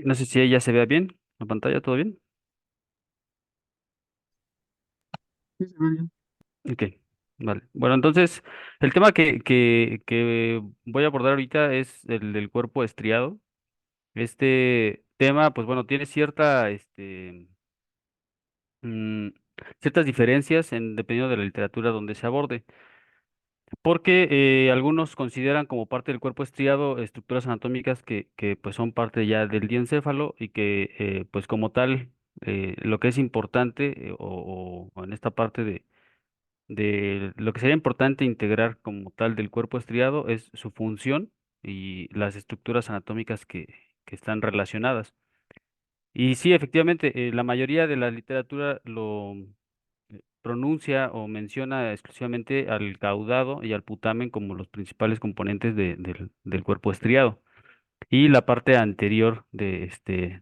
No sé si ella se vea bien, la pantalla, ¿todo bien? Sí, se ve bien. Ok, vale. Bueno, entonces, el tema que voy a abordar ahorita es el del cuerpo estriado. Este tema, pues bueno, tiene mm, ciertas diferencias dependiendo de la literatura donde se aborde, porque algunos consideran como parte del cuerpo estriado estructuras anatómicas que pues son parte ya del diencéfalo y que pues como tal lo que es importante o en esta parte de lo que sería importante integrar como tal del cuerpo estriado es su función y las estructuras anatómicas que están relacionadas. Y sí, efectivamente, la mayoría de la literatura lo pronuncia o menciona exclusivamente al caudado y al putamen como los principales componentes del cuerpo estriado y la parte anterior de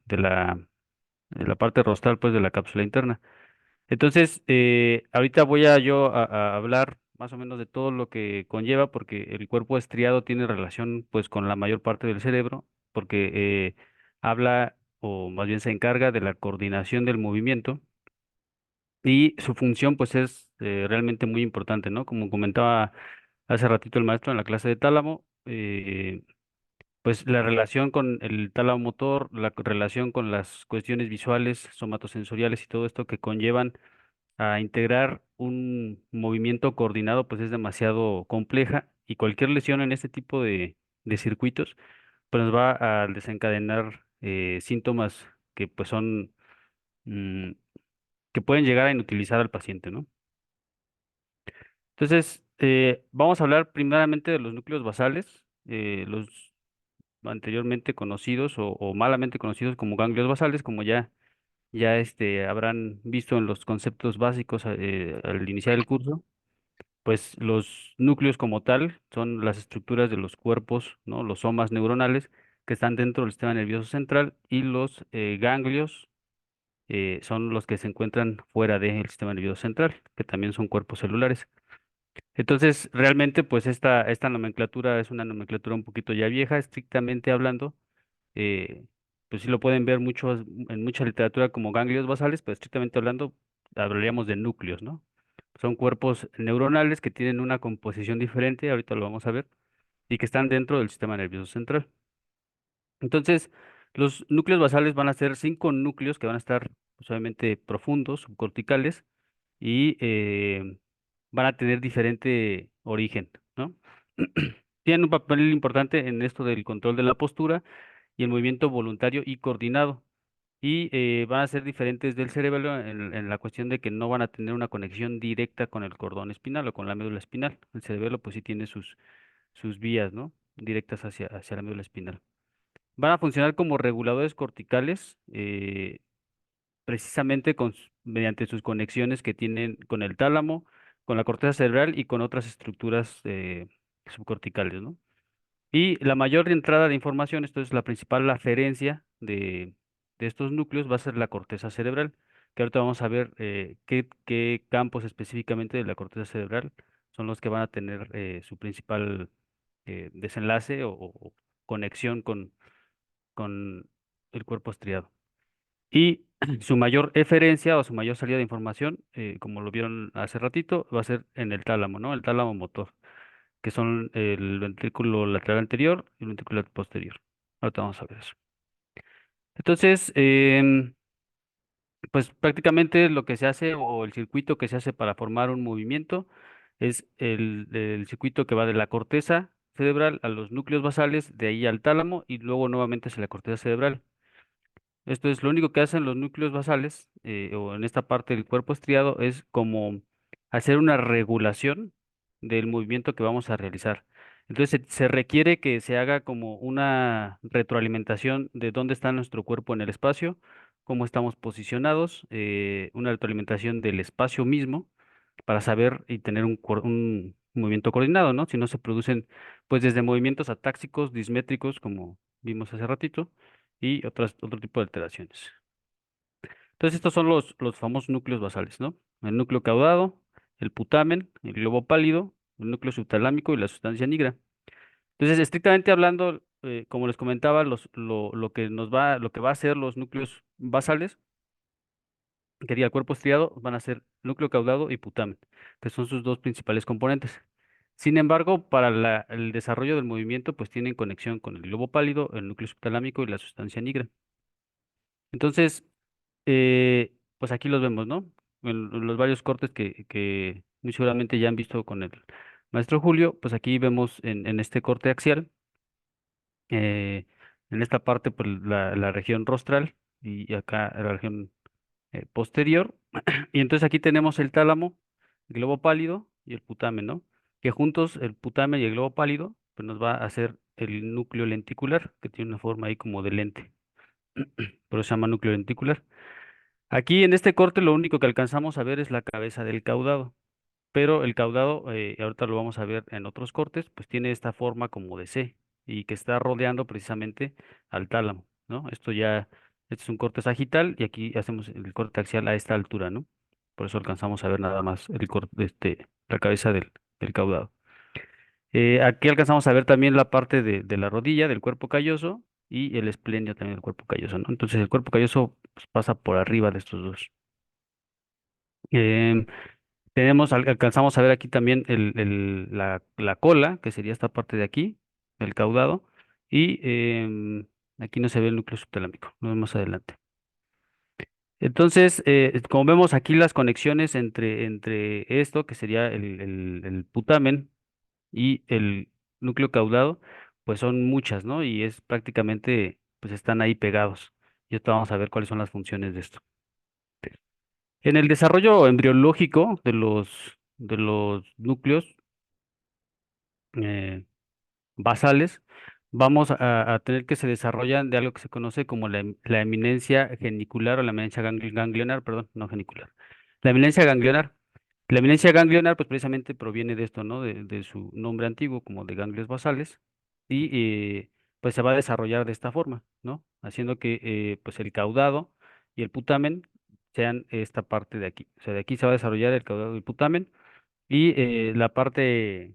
la parte rostral, pues de la cápsula interna. Entonces, ahorita voy a hablar más o menos de todo lo que conlleva, porque el cuerpo estriado tiene relación pues con la mayor parte del cerebro, porque habla o más bien se encarga de la coordinación del movimiento y su función pues es realmente muy importante, ¿no? Como comentaba hace ratito el maestro en la clase de tálamo, pues la relación con el tálamo motor, la relación con las cuestiones visuales, somatosensoriales y todo esto que conllevan a integrar un movimiento coordinado, pues es demasiado compleja y cualquier lesión en este tipo de circuitos, pues nos va a desencadenar síntomas que pues son, mm, que pueden llegar a inutilizar al paciente, ¿no? Entonces, vamos a hablar primeramente de los núcleos basales, los anteriormente conocidos o malamente conocidos como ganglios basales, como ya habrán visto en los conceptos básicos al iniciar el curso. Pues los núcleos como tal son las estructuras de los cuerpos, ¿no? Los somas neuronales que están dentro del sistema nervioso central y los ganglios son los que se encuentran fuera del sistema nervioso central, que también son cuerpos celulares. Entonces, realmente, pues esta nomenclatura es una nomenclatura un poquito ya vieja, estrictamente hablando. Pues sí lo pueden ver en mucha literatura como ganglios basales, pero estrictamente hablando, hablaríamos de núcleos, ¿no? Son cuerpos neuronales que tienen una composición diferente, ahorita lo vamos a ver, y que están dentro del sistema nervioso central. Entonces, los núcleos basales van a ser 5 núcleos que van a estar, pues, obviamente, profundos, subcorticales, y van a tener diferente origen, ¿no? Tienen un papel importante en esto del control de la postura y el movimiento voluntario y coordinado. Y van a ser diferentes del cerebelo en la cuestión de que no van a tener una conexión directa con el cordón espinal o con la médula espinal. El cerebelo pues sí tiene sus vías, ¿no? Directas hacia la médula espinal. Van a funcionar como reguladores corticales, precisamente mediante sus conexiones que tienen con el tálamo, con la corteza cerebral y con otras estructuras subcorticales, ¿no? Y la mayor entrada de información, esto es la principal aferencia de estos núcleos, va a ser la corteza cerebral, que ahorita vamos a ver qué campos específicamente de la corteza cerebral son los que van a tener su principal desenlace o conexión con el cuerpo estriado. Y su mayor eferencia o su mayor salida de información, como lo vieron hace ratito, va a ser en el tálamo, ¿no? El tálamo motor, que son el ventrículo lateral anterior y el ventrículo posterior. Ahorita vamos a ver eso. Entonces, pues prácticamente lo que se hace o el circuito que se hace para formar un movimiento es el circuito que va de la corteza cerebral a los núcleos basales, de ahí al tálamo y luego nuevamente hacia la corteza cerebral. Esto es lo único que hacen los núcleos basales o en esta parte del cuerpo estriado es como hacer una regulación del movimiento que vamos a realizar. Entonces se requiere que se haga como una retroalimentación de dónde está nuestro cuerpo en el espacio, cómo estamos posicionados, una retroalimentación del espacio mismo para saber y tener un movimiento coordinado, ¿no? Si no se producen pues desde movimientos atáxicos, dismétricos, como vimos hace ratito y otro tipo de alteraciones. Entonces, estos son los famosos núcleos basales, ¿no? El núcleo caudado, el putamen, el globo pálido, el núcleo subtalámico y la sustancia nigra. Entonces, estrictamente hablando, como les comentaba, lo que va a hacer los núcleos basales, que sería el cuerpo estriado, van a ser núcleo caudado y putamen, que son sus dos principales componentes. Sin embargo, para el desarrollo del movimiento, pues tienen conexión con el globo pálido, el núcleo subtalámico y la sustancia nigra. Entonces, pues aquí los vemos, ¿no? En los varios cortes que muy seguramente ya han visto con el maestro Julio, pues aquí vemos en este corte axial, en esta parte, pues la región rostral y acá la región posterior. Y entonces aquí tenemos el tálamo, el globo pálido y el putamen, ¿no? Que juntos el putamen y el globo pálido, pues nos va a hacer el núcleo lenticular, que tiene una forma ahí como de lente, por eso se llama núcleo lenticular. Aquí en este corte lo único que alcanzamos a ver es la cabeza del caudado, pero el caudado, ahorita lo vamos a ver en otros cortes, pues tiene esta forma como de C y que está rodeando precisamente al tálamo, ¿no? Este es un corte sagital y aquí hacemos el corte axial a esta altura, ¿no? Por eso alcanzamos a ver nada más el corte, la cabeza del caudado. Aquí alcanzamos a ver también la parte de la rodilla, del cuerpo calloso y el esplenio también del cuerpo calloso, ¿no? Entonces el cuerpo calloso pues, pasa por arriba de estos dos. Em, alcanzamos a ver aquí también la cola, que sería esta parte de aquí, el caudado, y aquí no se ve el núcleo subtalámico, lo vemos más adelante. Entonces, como vemos aquí las conexiones entre esto, que sería el putamen, y el núcleo caudado, pues son muchas, ¿no? Y es prácticamente, pues están ahí pegados. Y ahorita vamos a ver cuáles son las funciones de esto. En el desarrollo embriológico de los núcleos eh, basales, vamos a tener que se desarrollan de algo que se conoce como la eminencia genicular o la eminencia ganglionar, perdón, no genicular. La eminencia ganglionar. La eminencia ganglionar, pues precisamente proviene de esto, ¿no? De su nombre antiguo, como de ganglios basales, y pues se va a desarrollar de esta forma, ¿no? Haciendo que pues el caudado y el putamen sean esta parte de aquí. O sea, de aquí se va a desarrollar el caudado y el putamen, y la parte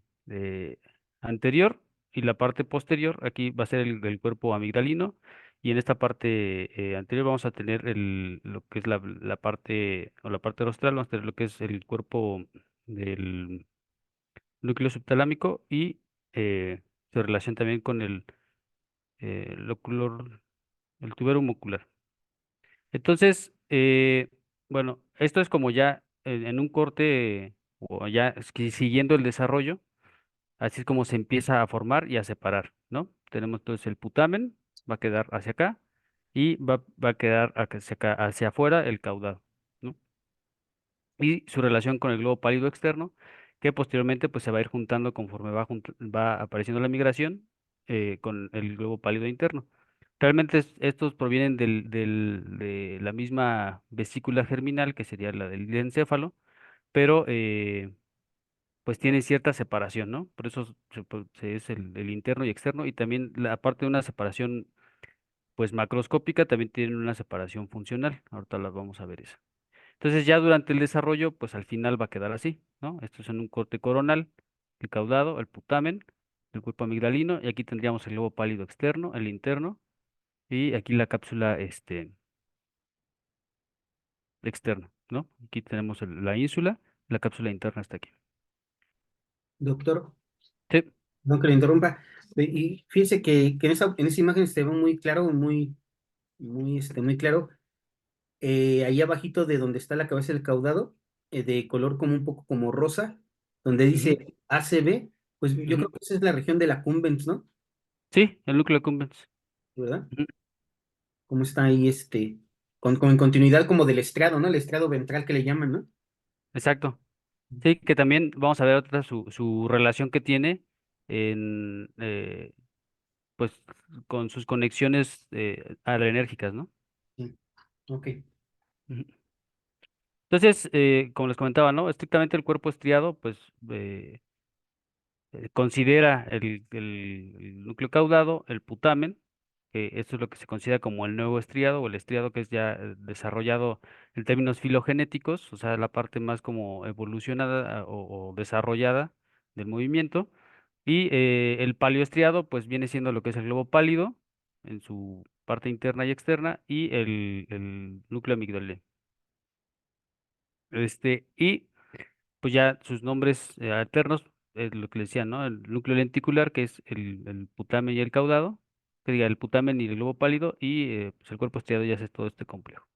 anterior y la parte posterior, aquí va a ser el cuerpo amigdalino, y en esta parte anterior vamos a tener lo que es la parte, o la parte rostral, vamos a tener lo que es el cuerpo del núcleo subtalámico y su relación también con el el tubero ocular. Entonces, bueno, esto es como ya en un corte o ya siguiendo el desarrollo. Así es como se empieza a formar y a separar, ¿no? Tenemos entonces el putamen, va a quedar hacia acá y va a quedar hacia acá, hacia afuera el caudado, ¿no? Y su relación con el globo pálido externo, que posteriormente pues se va a ir juntando conforme va apareciendo la migración con el globo pálido interno. Realmente estos provienen de la misma vesícula germinal, que sería la del encéfalo, pero pues tiene cierta separación, ¿no? Por eso es el interno y externo, y también la parte de una separación, pues macroscópica, también tiene una separación funcional. Ahorita las vamos a ver esa. Entonces ya durante el desarrollo, pues al final va a quedar así, ¿no? Esto es en un corte coronal, el caudado, el putamen, el cuerpo amigdalino, y aquí tendríamos el globo pálido externo, el interno, y aquí la cápsula externa, ¿no? Aquí tenemos la ínsula, la cápsula interna está aquí. Doctor, Sí. no que le interrumpa. Y fíjese que en esa imagen se ve muy claro, muy claro. Ahí abajito de donde está la cabeza del caudado, de color como un poco como rosa, donde Ujú, dice ACB, pues yo ujú. creo que esa es la región de la Cumbens, ¿no? Sí, el núcleo accumbens. ¿Verdad? Ujú. Como está ahí, en continuidad como del estriado, ¿no? El estriado ventral que le llaman, ¿no? Exacto. Sí, que también vamos a ver otra su relación que tiene en pues con sus conexiones adrenérgicas, ¿no? Sí. Ok. Ujú. Entonces, como les comentaba, ¿no? Estrictamente el cuerpo estriado, pues eh, considera el núcleo caudado, el putamen, que esto es lo que se considera como el nuevo estriado o el estriado que es ya desarrollado en términos filogenéticos, o sea, la parte más como evolucionada o desarrollada del movimiento. Y el palioestriado, pues viene siendo lo que es el globo pálido en su parte interna y externa y el núcleo amigdalino. Y pues ya sus nombres alternos, es lo que le decía, ¿no? El núcleo lenticular, que es el putamen y el caudado, que diga el putamen y el globo pálido, y pues el cuerpo estriado ya es todo este complejo.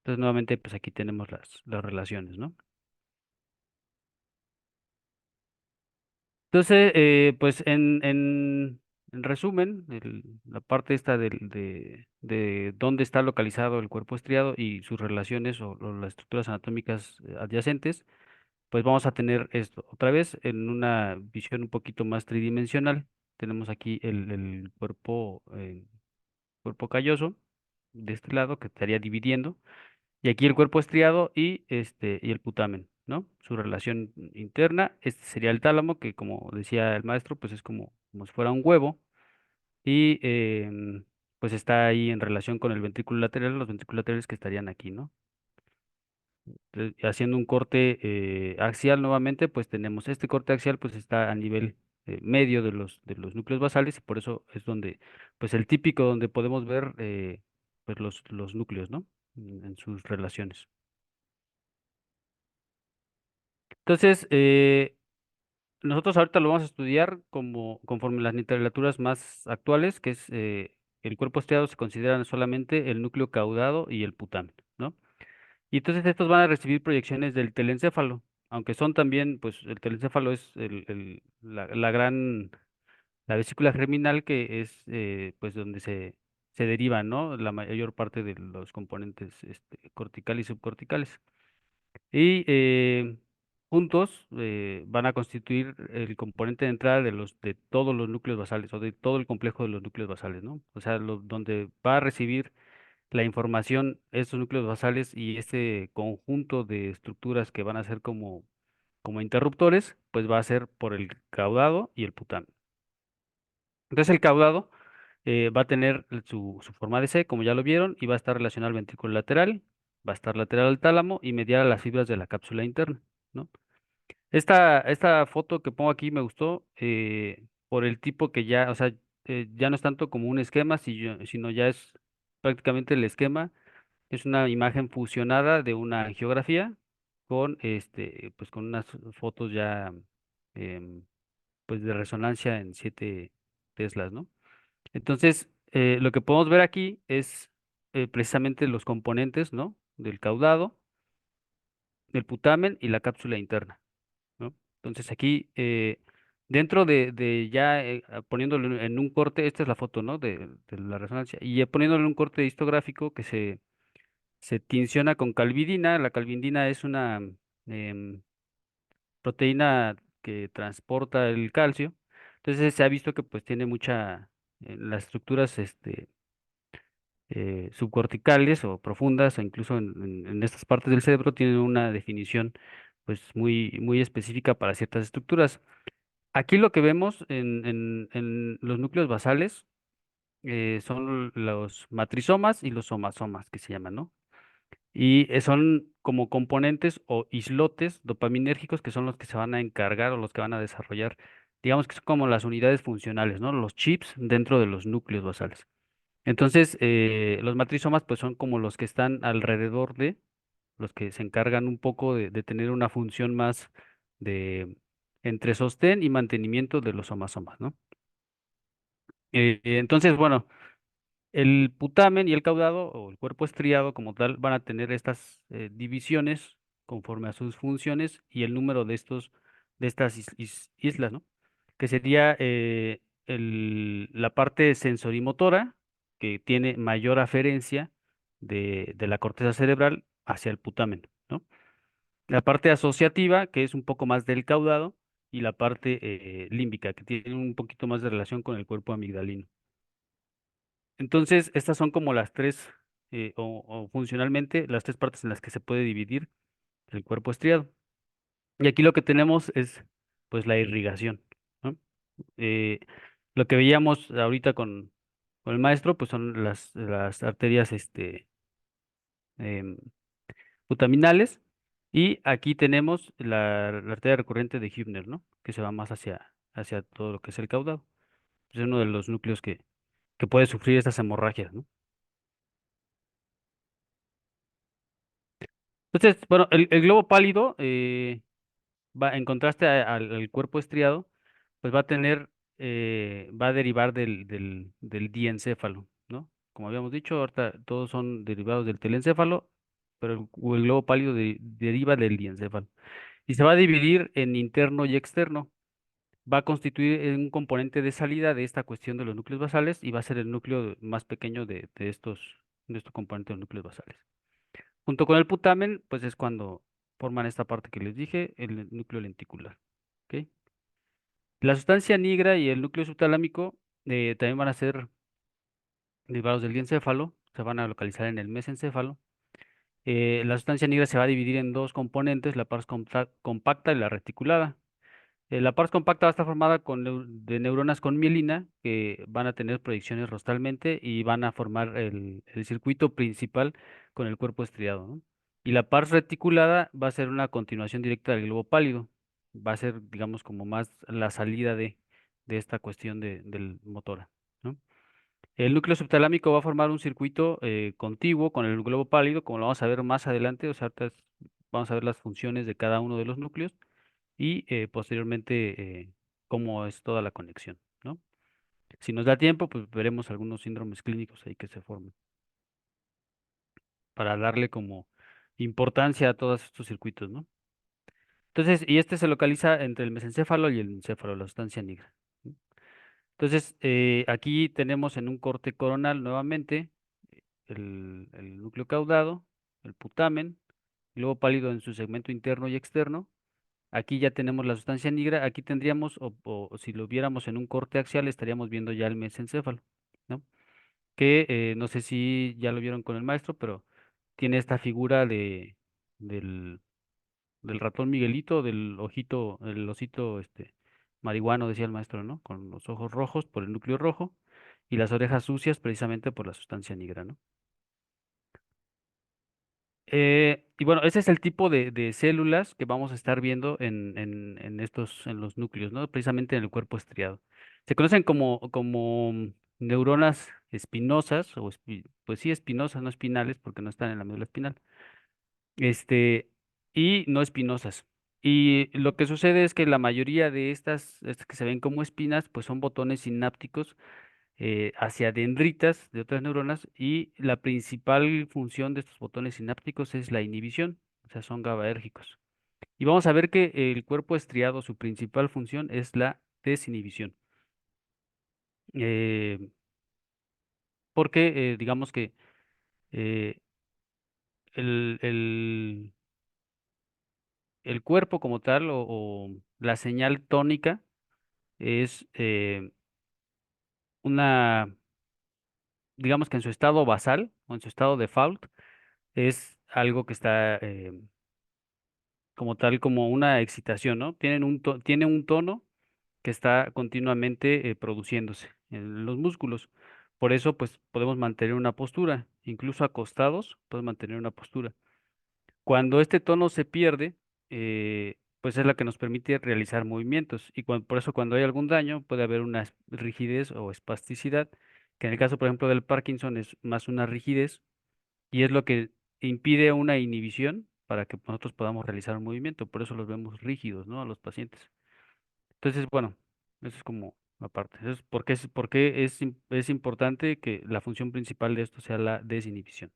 Entonces, nuevamente, pues aquí tenemos las relaciones, ¿no? Entonces, pues en resumen, la parte esta de dónde está localizado el cuerpo estriado y sus relaciones o las estructuras anatómicas adyacentes, pues vamos a tener esto. Otra vez, en una visión un poquito más tridimensional, tenemos aquí el cuerpo calloso de este lado que estaría dividiendo. Y aquí el cuerpo estriado y el putamen, ¿no? Su relación interna, este sería el tálamo, que como decía el maestro, pues es como si fuera un huevo, y pues está ahí en relación con el ventrículo lateral, los ventrículos laterales que estarían aquí, ¿no? Haciendo un corte axial nuevamente, pues tenemos este corte axial, pues está a nivel medio de los núcleos basales, y por eso es donde, pues el típico donde podemos ver pues los núcleos, ¿no? En sus relaciones. Entonces, nosotros ahorita lo vamos a estudiar como conforme las literaturas más actuales, que es el cuerpo estriado se consideran solamente el núcleo caudado y el putamen, ¿no? Y entonces estos van a recibir proyecciones del telencéfalo, aunque son también, pues el telencéfalo es la vesícula germinal que es pues donde se derivan, ¿no? La mayor parte de los componentes corticales y subcorticales. Y juntos van a constituir el componente de entrada de todos los núcleos basales o de todo el complejo de los núcleos basales, ¿no? O sea, donde va a recibir la información estos núcleos basales y este conjunto de estructuras que van a ser como interruptores, pues va a ser por el caudado y el putamen. Entonces el caudado va a tener su forma de C, como ya lo vieron, y va a estar relacionado al ventrículo lateral, va a estar lateral al tálamo y medial a las fibras de la cápsula interna, ¿no? Esta foto que pongo aquí me gustó por el tipo que ya, o sea, ya no es tanto como un esquema, sino ya es prácticamente el esquema. Es una imagen fusionada de una angiografía con pues con unas fotos ya em, pues de resonancia en 7 teslas, ¿no? Entonces, lo que podemos ver aquí es precisamente los componentes, ¿no? Del caudado, del putamen y la cápsula interna, ¿no? Entonces aquí, dentro de ya poniéndolo en un corte, esta es la foto, ¿no? De la resonancia, y poniéndolo en un corte histográfico que se tinciona con calvidina. La calvidina es una em, proteína que transporta el calcio. Entonces se ha visto que pues tiene las estructuras subcorticales o profundas, o incluso en estas partes del cerebro, tienen una definición pues muy, muy específica para ciertas estructuras. Aquí lo que vemos en los núcleos basales son los matrizomas y los somasomas, que se llaman, ¿no? Y son como componentes o islotes dopaminérgicos que son los que se van a encargar o los que van a desarrollar, digamos que son como las unidades funcionales, ¿no? Los chips dentro de los núcleos basales. Entonces, los matrizomas pues son como los que están alrededor de, los que se encargan un poco de tener una función más de entre sostén y mantenimiento de los somasomas, ¿no? Entonces, bueno, el putamen y el caudado o el cuerpo estriado como tal van a tener estas divisiones conforme a sus funciones y el número de estas islas, ¿no? Que sería la parte sensorimotora que tiene mayor aferencia de la corteza cerebral hacia el putamen, ¿no? La parte asociativa, que es un poco más del caudado, y la parte límbica, que tiene un poquito más de relación con el cuerpo amigdalino. Entonces, estas son como las tres, o funcionalmente, las tres partes en las que se puede dividir el cuerpo estriado. Y aquí lo que tenemos es, pues, la irrigación, ¿no? Eh, lo que veíamos ahorita con el maestro, pues, son las arterias, em, putaminales, y aquí tenemos la arteria recurrente de Hübner, ¿no? Que se va más hacia todo lo que es el caudado. Es uno de los núcleos que puede sufrir estas hemorragias, ¿no? Entonces, bueno, el globo pálido, en contraste al cuerpo estriado, pues va a tener, va a derivar del diencéfalo, ¿no? Como habíamos dicho, ahorita todos son derivados del telencéfalo, pero el globo pálido deriva del diencéfalo. Y se va a dividir en interno y externo. Va a constituir un componente de salida de esta cuestión de los núcleos basales y va a ser el núcleo más pequeño de estos componentes de los núcleos basales. Junto con el putamen, pues es cuando forman esta parte que les dije, el núcleo lenticular. ¿Ok? La sustancia negra y el núcleo subtalámico también van a ser derivados del diencéfalo, se van a localizar en el mesencéfalo. La sustancia negra se va a dividir en dos componentes, la pars compacta y la reticulada. La pars compacta va a estar formada de neuronas con mielina que van a tener proyecciones rostalmente y van a formar el circuito principal con el cuerpo estriado, ¿no? Y la pars reticulada va a ser una continuación directa del globo pálido. Va a ser, digamos, como más la salida de esta cuestión del motora, ¿no? El núcleo subtalámico va a formar un circuito contiguo con el globo pálido, como lo vamos a ver más adelante. O sea, vamos a ver las funciones de cada uno de los núcleos y posteriormente cómo es toda la conexión, ¿no? Si nos da tiempo, pues veremos algunos síndromes clínicos ahí que se forman para darle como importancia a todos estos circuitos, ¿no? Entonces, y este se localiza entre el mesencéfalo y el encéfalo, la sustancia negra, ¿no? Entonces, aquí tenemos en un corte coronal nuevamente el núcleo caudado, el putamen, globo pálido en su segmento interno y externo. Aquí ya tenemos la sustancia negra, aquí tendríamos, o si lo viéramos en un corte axial, estaríamos viendo ya el mesencéfalo, ¿no? Que no sé si ya lo vieron con el maestro, pero tiene esta figura del, del ratón Miguelito, del ojito, el osito marihuano, decía el maestro, ¿no? Con los ojos rojos por el núcleo rojo y las orejas sucias precisamente por la sustancia negra, ¿no? Y bueno, ese es el tipo de células que vamos a estar viendo en los núcleos, ¿no? Precisamente en el cuerpo estriado. Se conocen como neuronas espinosas, pues sí, espinosas, no espinales, porque no están en la médula espinal, este, y no espinosas. Y lo que sucede es que la mayoría de estas que se ven como espinas, pues son botones sinápticos hacia dendritas de otras neuronas y la principal función de estos botones sinápticos es la inhibición, o sea, son GABAérgicos. Y vamos a ver que el cuerpo estriado, su principal función es la desinhibición, eh, porque digamos que eh, el, el- el cuerpo como tal o la señal tónica es una, digamos que en su estado basal o en su estado default, es algo que está como tal, como una excitación, ¿no? Tiene un tono que está continuamente produciéndose en los músculos. Por eso, pues, podemos mantener una postura, incluso acostados, podemos mantener una postura. Cuando este tono se pierde, pues es la que nos permite realizar movimientos. Y por eso, cuando hay algún daño, puede haber una rigidez o espasticidad, que en el caso, por ejemplo, del Parkinson es más una rigidez y es lo que impide una inhibición para que nosotros podamos realizar un movimiento. Por eso los vemos rígidos, ¿no? A los pacientes. Entonces, bueno, eso es como aparte. Eso es es importante que la función principal de esto sea la desinhibición.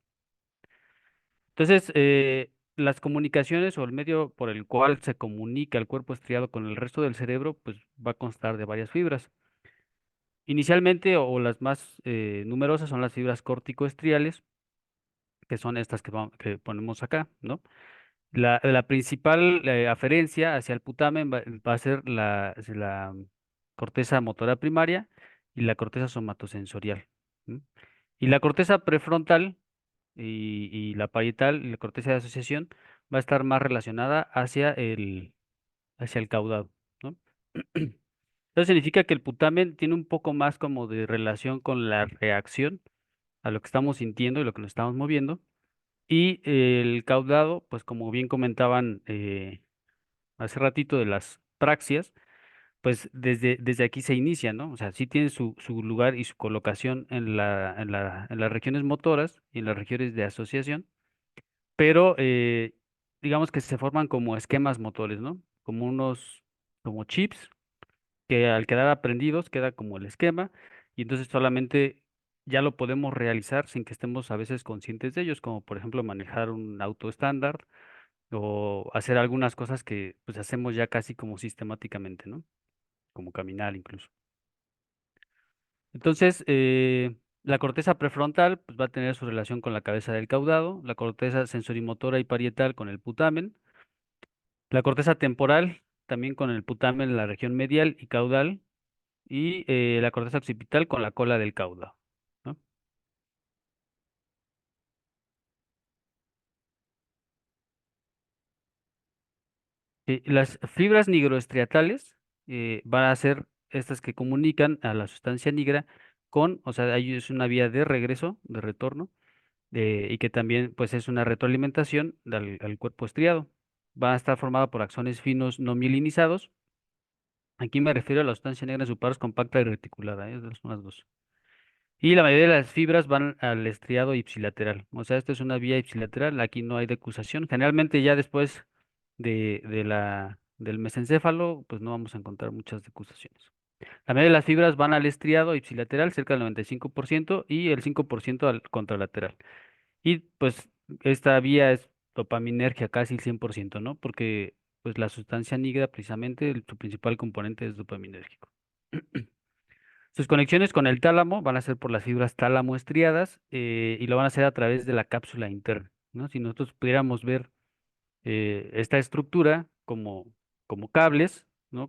Entonces, las comunicaciones o el medio por el cual se comunica el cuerpo estriado con el resto del cerebro, pues va a constar de varias fibras. Inicialmente, o las más numerosas, son las fibras corticoestriales, que son estas que ponemos acá, ¿no? La principal aferencia hacia el putamen va a ser la corteza motora primaria y la corteza somatosensorial. ¿M? Y la corteza prefrontal y la parietal y la corteza de asociación va a estar más relacionada hacia el caudado, ¿no? Eso significa que el putamen tiene un poco más como de relación con la reacción a lo que estamos sintiendo y lo que nos estamos moviendo. Y el caudado, pues como bien comentaban hace ratito de las praxias, pues desde aquí se inicia, ¿no? O sea, sí tiene su lugar y su colocación en las regiones motoras y en las regiones de asociación, pero digamos que se forman como esquemas motores, ¿no? Como chips, que al quedar aprendidos queda como el esquema, y entonces solamente ya lo podemos realizar sin que estemos a veces conscientes de ellos, como por ejemplo manejar un auto estándar o hacer algunas cosas que pues hacemos ya casi como sistemáticamente, ¿no? Como caminar incluso. Entonces, la corteza prefrontal pues, va a tener su relación con la cabeza del caudado, la corteza sensorimotora y parietal con el putamen, la corteza temporal también con el putamen en la región medial y caudal, y la corteza occipital con la cola del caudado, ¿no? Las fibras nigroestriatales van a ser estas que comunican a la sustancia negra con, o sea, ahí es una vía de regreso, de retorno, y que también pues es una retroalimentación al cuerpo estriado. Va a estar formada por axones finos no mielinizados. Aquí me refiero a la sustancia negra en su pares compacta y reticulada, son las dos. Y la mayoría de las fibras van al estriado ipsilateral. O sea, esta es una vía ipsilateral, aquí no hay decusación. Generalmente ya después del mesencéfalo, pues no vamos a encontrar muchas decusaciones. La mayoría de las fibras van al estriado ipsilateral, cerca del 95%, y el 5% al contralateral. Y pues esta vía es dopaminergia casi el 100%, ¿no? Porque pues la sustancia negra precisamente, su principal componente es dopaminérgico. Sus conexiones con el tálamo van a ser por las fibras tálamo estriadas, y lo van a hacer a través de la cápsula interna, ¿no? Si nosotros pudiéramos ver esta estructura como cables, ¿no?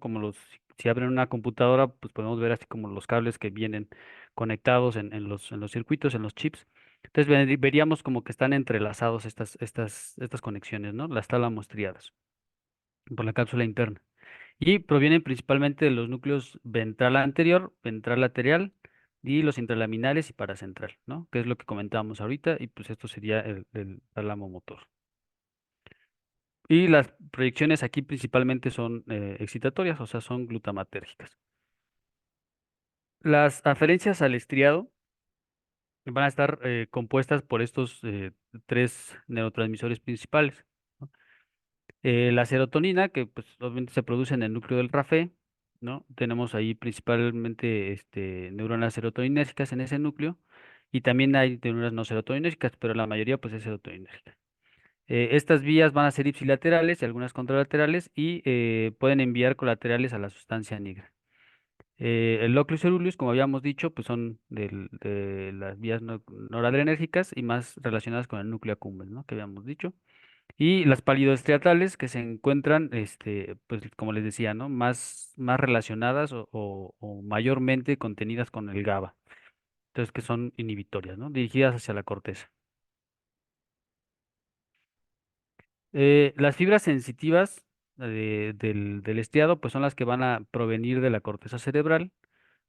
Si abren una computadora, pues podemos ver así como los cables que vienen conectados en los circuitos, en los chips. Entonces veríamos como que están entrelazados estas conexiones, ¿no? Las tálamo estriadas por la cápsula interna. Y provienen principalmente de los núcleos ventral anterior, ventral lateral y los intralaminares y paracentral, ¿no? Que es lo que comentábamos ahorita, y pues esto sería el tálamo motor. Y las proyecciones aquí principalmente son excitatorias, o sea, son glutamatérgicas. Las aferencias al estriado van a estar compuestas por estos tres neurotransmisores principales, ¿no? La serotonina, que pues obviamente se produce en el núcleo del RAFE, ¿no? Tenemos ahí principalmente neuronas serotoninérgicas en ese núcleo, y también hay neuronas no serotoninérgicas, pero la mayoría pues es serotoninérgica. Estas vías van a ser ipsilaterales y algunas contralaterales, y pueden enviar colaterales a la sustancia negra. El locus coeruleus, como habíamos dicho, pues son de las vías noradrenérgicas y más relacionadas con el núcleo accumbens, ¿no? Que habíamos dicho. Y las palidoestriatales que se encuentran, pues como les decía, ¿no? Más relacionadas o mayormente contenidas con el GABA. Entonces, que son inhibitorias, ¿no? Dirigidas hacia la corteza. Las fibras sensitivas del estriado, pues son las que van a provenir de la corteza cerebral,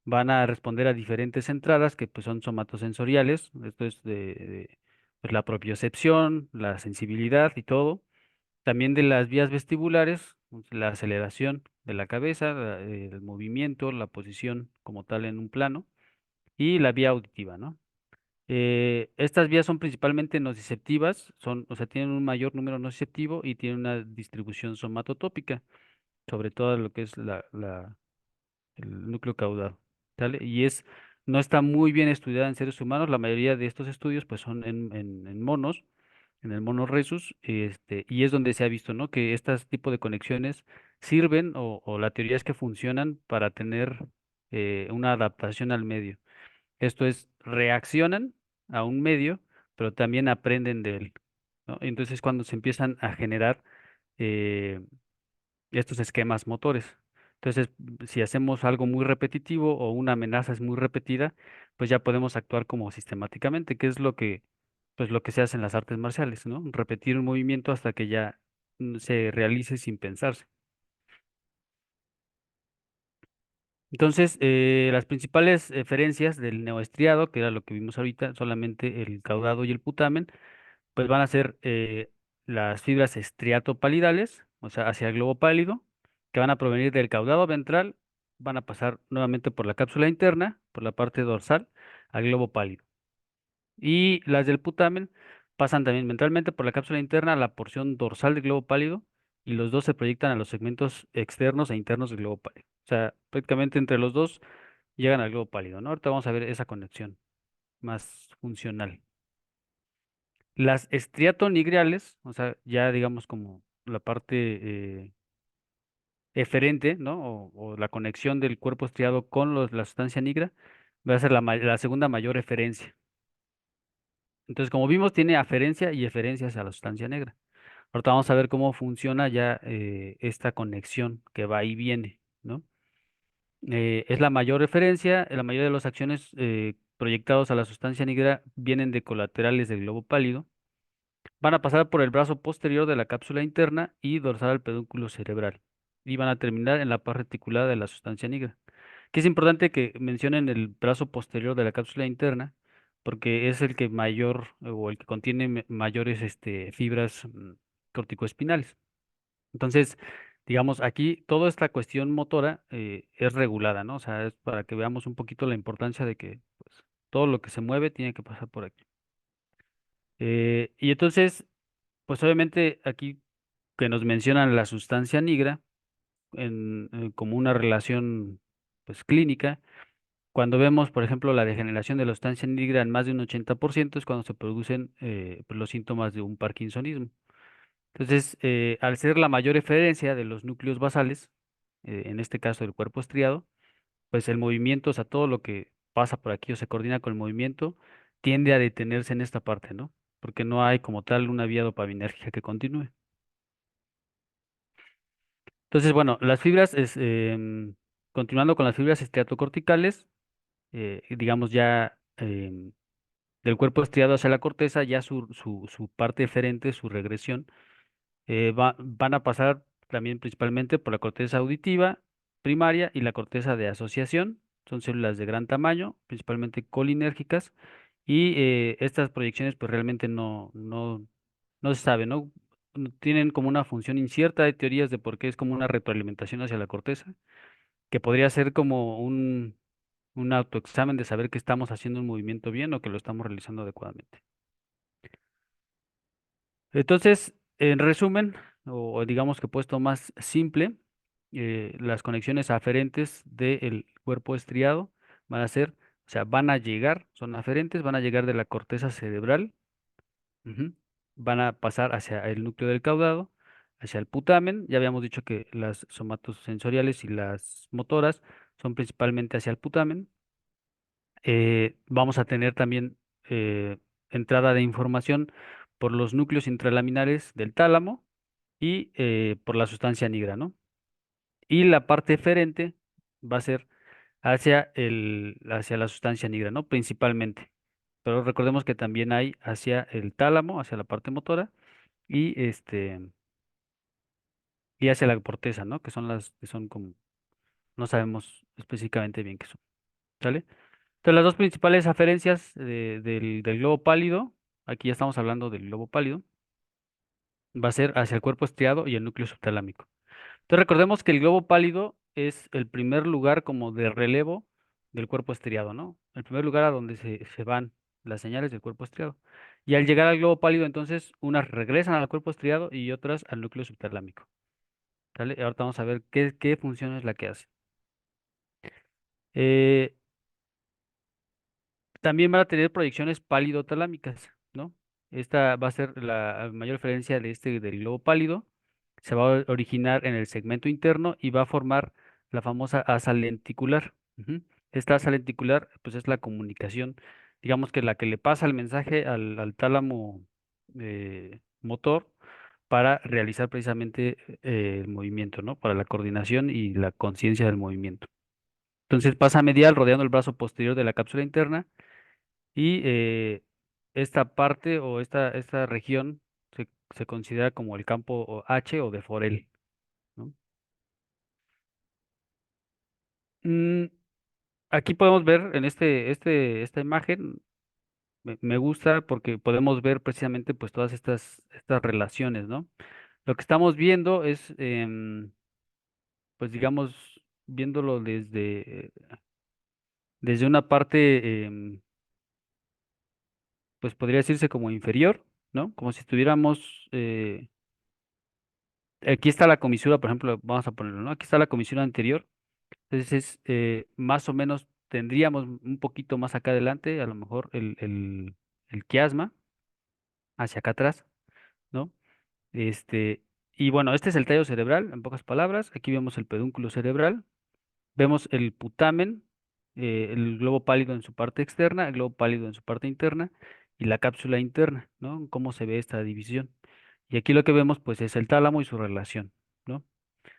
van a responder a diferentes entradas que pues son somatosensoriales, esto es pues, la propiocepción, la sensibilidad y todo. También de las vías vestibulares, pues, la aceleración de la cabeza, el movimiento, la posición como tal en un plano, y la vía auditiva, ¿no? Estas vías son principalmente nociceptivas, o sea, tienen un mayor número nociceptivo y tienen una distribución somatotópica, sobre todo lo que es el núcleo caudal, ¿sale? No está muy bien estudiada en seres humanos. La mayoría de estos estudios pues son en monos, en el mono rhesus, y es donde se ha visto, ¿no? Que este tipo de conexiones sirven, o la teoría es que funcionan para tener una adaptación al medio. Esto es, reaccionan a un medio, pero también aprenden de él, ¿no? Entonces cuando se empiezan a generar eh, estos esquemas motores. Entonces, si hacemos algo muy repetitivo o una amenaza es muy repetida, pues ya podemos actuar como sistemáticamente, que es pues lo que se hace en las artes marciales, ¿no? Repetir un movimiento hasta que ya se realice sin pensarse. Entonces, las principales eferencias del neoestriado, que era lo que vimos ahorita, solamente el caudado y el putamen, pues van a ser las fibras estriatopalidales, o sea, hacia el globo pálido, que van a provenir del caudado ventral van a pasar nuevamente por la cápsula interna, por la parte dorsal, al globo pálido. Y las del putamen pasan también ventralmente por la cápsula interna a la porción dorsal del globo pálido y los dos se proyectan a los segmentos externos e internos del globo pálido. O sea, prácticamente entre los dos llegan al globo pálido, ¿no? Ahorita vamos a ver esa conexión más funcional. Las estriatonigriales, o sea, ya digamos como la parte eferente, ¿no? O la conexión del cuerpo estriado con la sustancia negra, va a ser la segunda mayor eferencia. Entonces, como vimos, tiene aferencia y eferencia hacia la sustancia negra. Ahorita vamos a ver cómo funciona ya esta conexión que va y viene, ¿no? Es la mayor referencia, la mayoría de las acciones proyectados a la sustancia negra vienen de colaterales del globo pálido, van a pasar por el brazo posterior de la cápsula interna y dorsal al pedúnculo cerebral, y van a terminar en la parte reticulada de la sustancia negra. Que es importante que mencionen el brazo posterior de la cápsula interna, porque es el que mayor o el que contiene mayores fibras corticoespinales. Entonces, digamos, aquí toda esta cuestión motora es regulada, ¿no? O sea, es para que veamos un poquito la importancia de que pues, todo lo que se mueve tiene que pasar por aquí. Y entonces, pues obviamente aquí que nos mencionan la sustancia negra como una relación pues clínica, cuando vemos, por ejemplo, la degeneración de la sustancia negra en más de un 80% es cuando se producen pues, los síntomas de un parkinsonismo. Entonces, al ser la mayor eferencia de los núcleos basales, en este caso del cuerpo estriado, pues el movimiento, o sea, todo lo que pasa por aquí o se coordina con el movimiento, tiende a detenerse en esta parte, ¿no? Porque no hay como tal una vía dopaminérgica que continúe. Entonces, bueno, las fibras, continuando con las fibras estriatocorticales, digamos ya del cuerpo estriado hacia la corteza, ya su parte eferente, su regresión van a pasar también principalmente por la corteza auditiva primaria y la corteza de asociación. Son células de gran tamaño, principalmente colinérgicas, y estas proyecciones pues realmente no se sabe, ¿no? Tienen como una función incierta, hay teorías de por qué es como una retroalimentación hacia la corteza, que podría ser como un autoexamen de saber que estamos haciendo un movimiento bien o que lo estamos realizando adecuadamente. Entonces, en resumen, o digamos que puesto más simple, las conexiones aferentes del cuerpo estriado van a ser, o sea, van a llegar, son aferentes, van a llegar de la corteza cerebral, ujú, van a pasar hacia el núcleo del caudado, hacia el putamen. Ya habíamos dicho que las somatosensoriales y las motoras son principalmente hacia el putamen. Vamos a tener también entrada de información por los núcleos intralaminares del tálamo y por la sustancia negra, ¿no? Y la parte eferente va a ser hacia la sustancia negra, ¿no? Principalmente. Pero recordemos que también hay hacia el tálamo, hacia la parte motora y y hacia la corteza, ¿no? Que son las que son como no sabemos específicamente bien qué son. ¿Sale? Entonces, las dos principales aferencias del globo pálido, aquí ya estamos hablando del globo pálido, va a ser hacia el cuerpo estriado y el núcleo subtalámico. Entonces, recordemos que el globo pálido es el primer lugar como de relevo del cuerpo estriado, ¿no? El primer lugar a donde se van las señales del cuerpo estriado. Y al llegar al globo pálido, entonces, unas regresan al cuerpo estriado y otras al núcleo subtalámico. ¿Sale? Y ahorita vamos a ver qué función es la que hace. Eh, También van a tener proyecciones pálido-talámicas, ¿no? Esta va a ser la mayor diferencia del globo pálido. Se va a originar en el segmento interno y va a formar la famosa asa lenticular. Ujú. Esta asa lenticular, pues es la comunicación, digamos que la que le pasa el mensaje al tálamo motor para realizar precisamente el movimiento, ¿no? Para la coordinación y la conciencia del movimiento. Entonces pasa medial rodeando el brazo posterior de la cápsula interna y esta parte o esta región se considera como el campo H o de Forel, ¿no? Mm, Aquí podemos ver en esta imagen, me gusta porque podemos ver precisamente pues todas estas relaciones, ¿no? Lo que estamos viendo es, pues digamos, viéndolo desde una parte, pues podría decirse como inferior, ¿no? Como si estuviéramos, aquí está la comisura, por ejemplo, vamos a ponerlo, ¿no? Aquí está la comisura anterior, entonces más o menos tendríamos un poquito más acá adelante, a lo mejor el quiasma hacia acá atrás, ¿no? Este, y bueno, este es el tallo cerebral, en pocas palabras. Aquí vemos el pedúnculo cerebral, vemos el putamen, el globo pálido en su parte externa, el globo pálido en su parte interna y la cápsula interna, ¿no? Cómo se ve esta división. Y aquí lo que vemos, pues, es el tálamo y su relación, ¿no?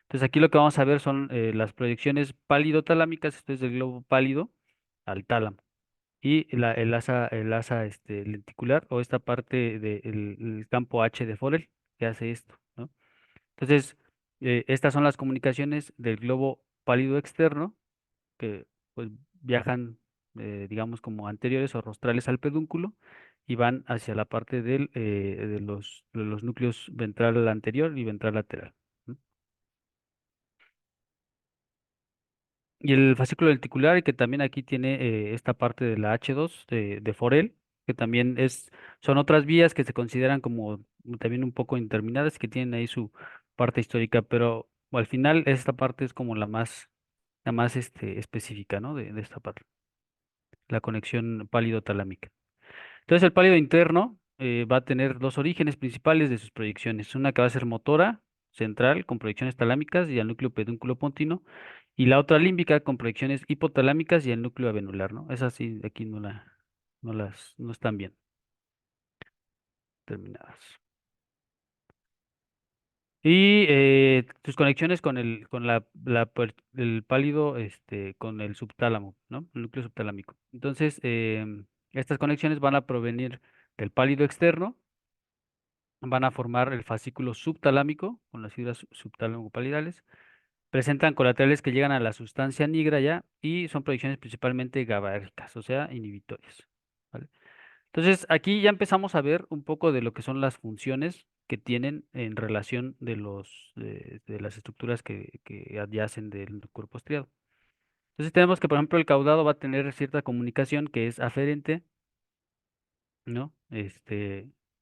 Entonces aquí lo que vamos a ver son las proyecciones pálido-talámicas, esto es del globo pálido al tálamo. Y el asa lenticular o esta parte del campo H de Forel que hace esto, ¿no? Entonces, estas son las comunicaciones del globo pálido externo que pues viajan, digamos, como anteriores o rostrales al pedúnculo y van hacia la parte de los núcleos ventral anterior y ventral lateral, ¿no? Y el fascículo lenticular, que también aquí tiene esta parte de la H2 de Forel, que también son otras vías que se consideran como también un poco interminadas, que tienen ahí su parte histórica, pero al final esta parte es como la más específica, ¿no? De esta parte, la conexión pálido-talámica. Entonces el pálido interno va a tener dos orígenes principales de sus proyecciones, una que va a ser motora central con proyecciones talámicas y al núcleo pedúnculo pontino, y la otra límbica con proyecciones hipotalámicas y el núcleo avenular, ¿no? Esas sí, aquí no están bien terminadas. Y sus conexiones con el pálido, con el subtálamo, ¿no? El núcleo subtalámico. Entonces, estas conexiones van a provenir del pálido externo, van a formar el fascículo subtalámico con las fibras subtálamo-palidales. Presentan colaterales que llegan a la sustancia negra ya y son proyecciones principalmente GABAérgicas, o sea, inhibitorias, ¿vale? Entonces, aquí ya empezamos a ver un poco de lo que son las funciones que tienen en relación de las estructuras que adyacen del cuerpo estriado. Entonces, tenemos que, por ejemplo, el caudado va a tener cierta comunicación que es aferente, ¿no?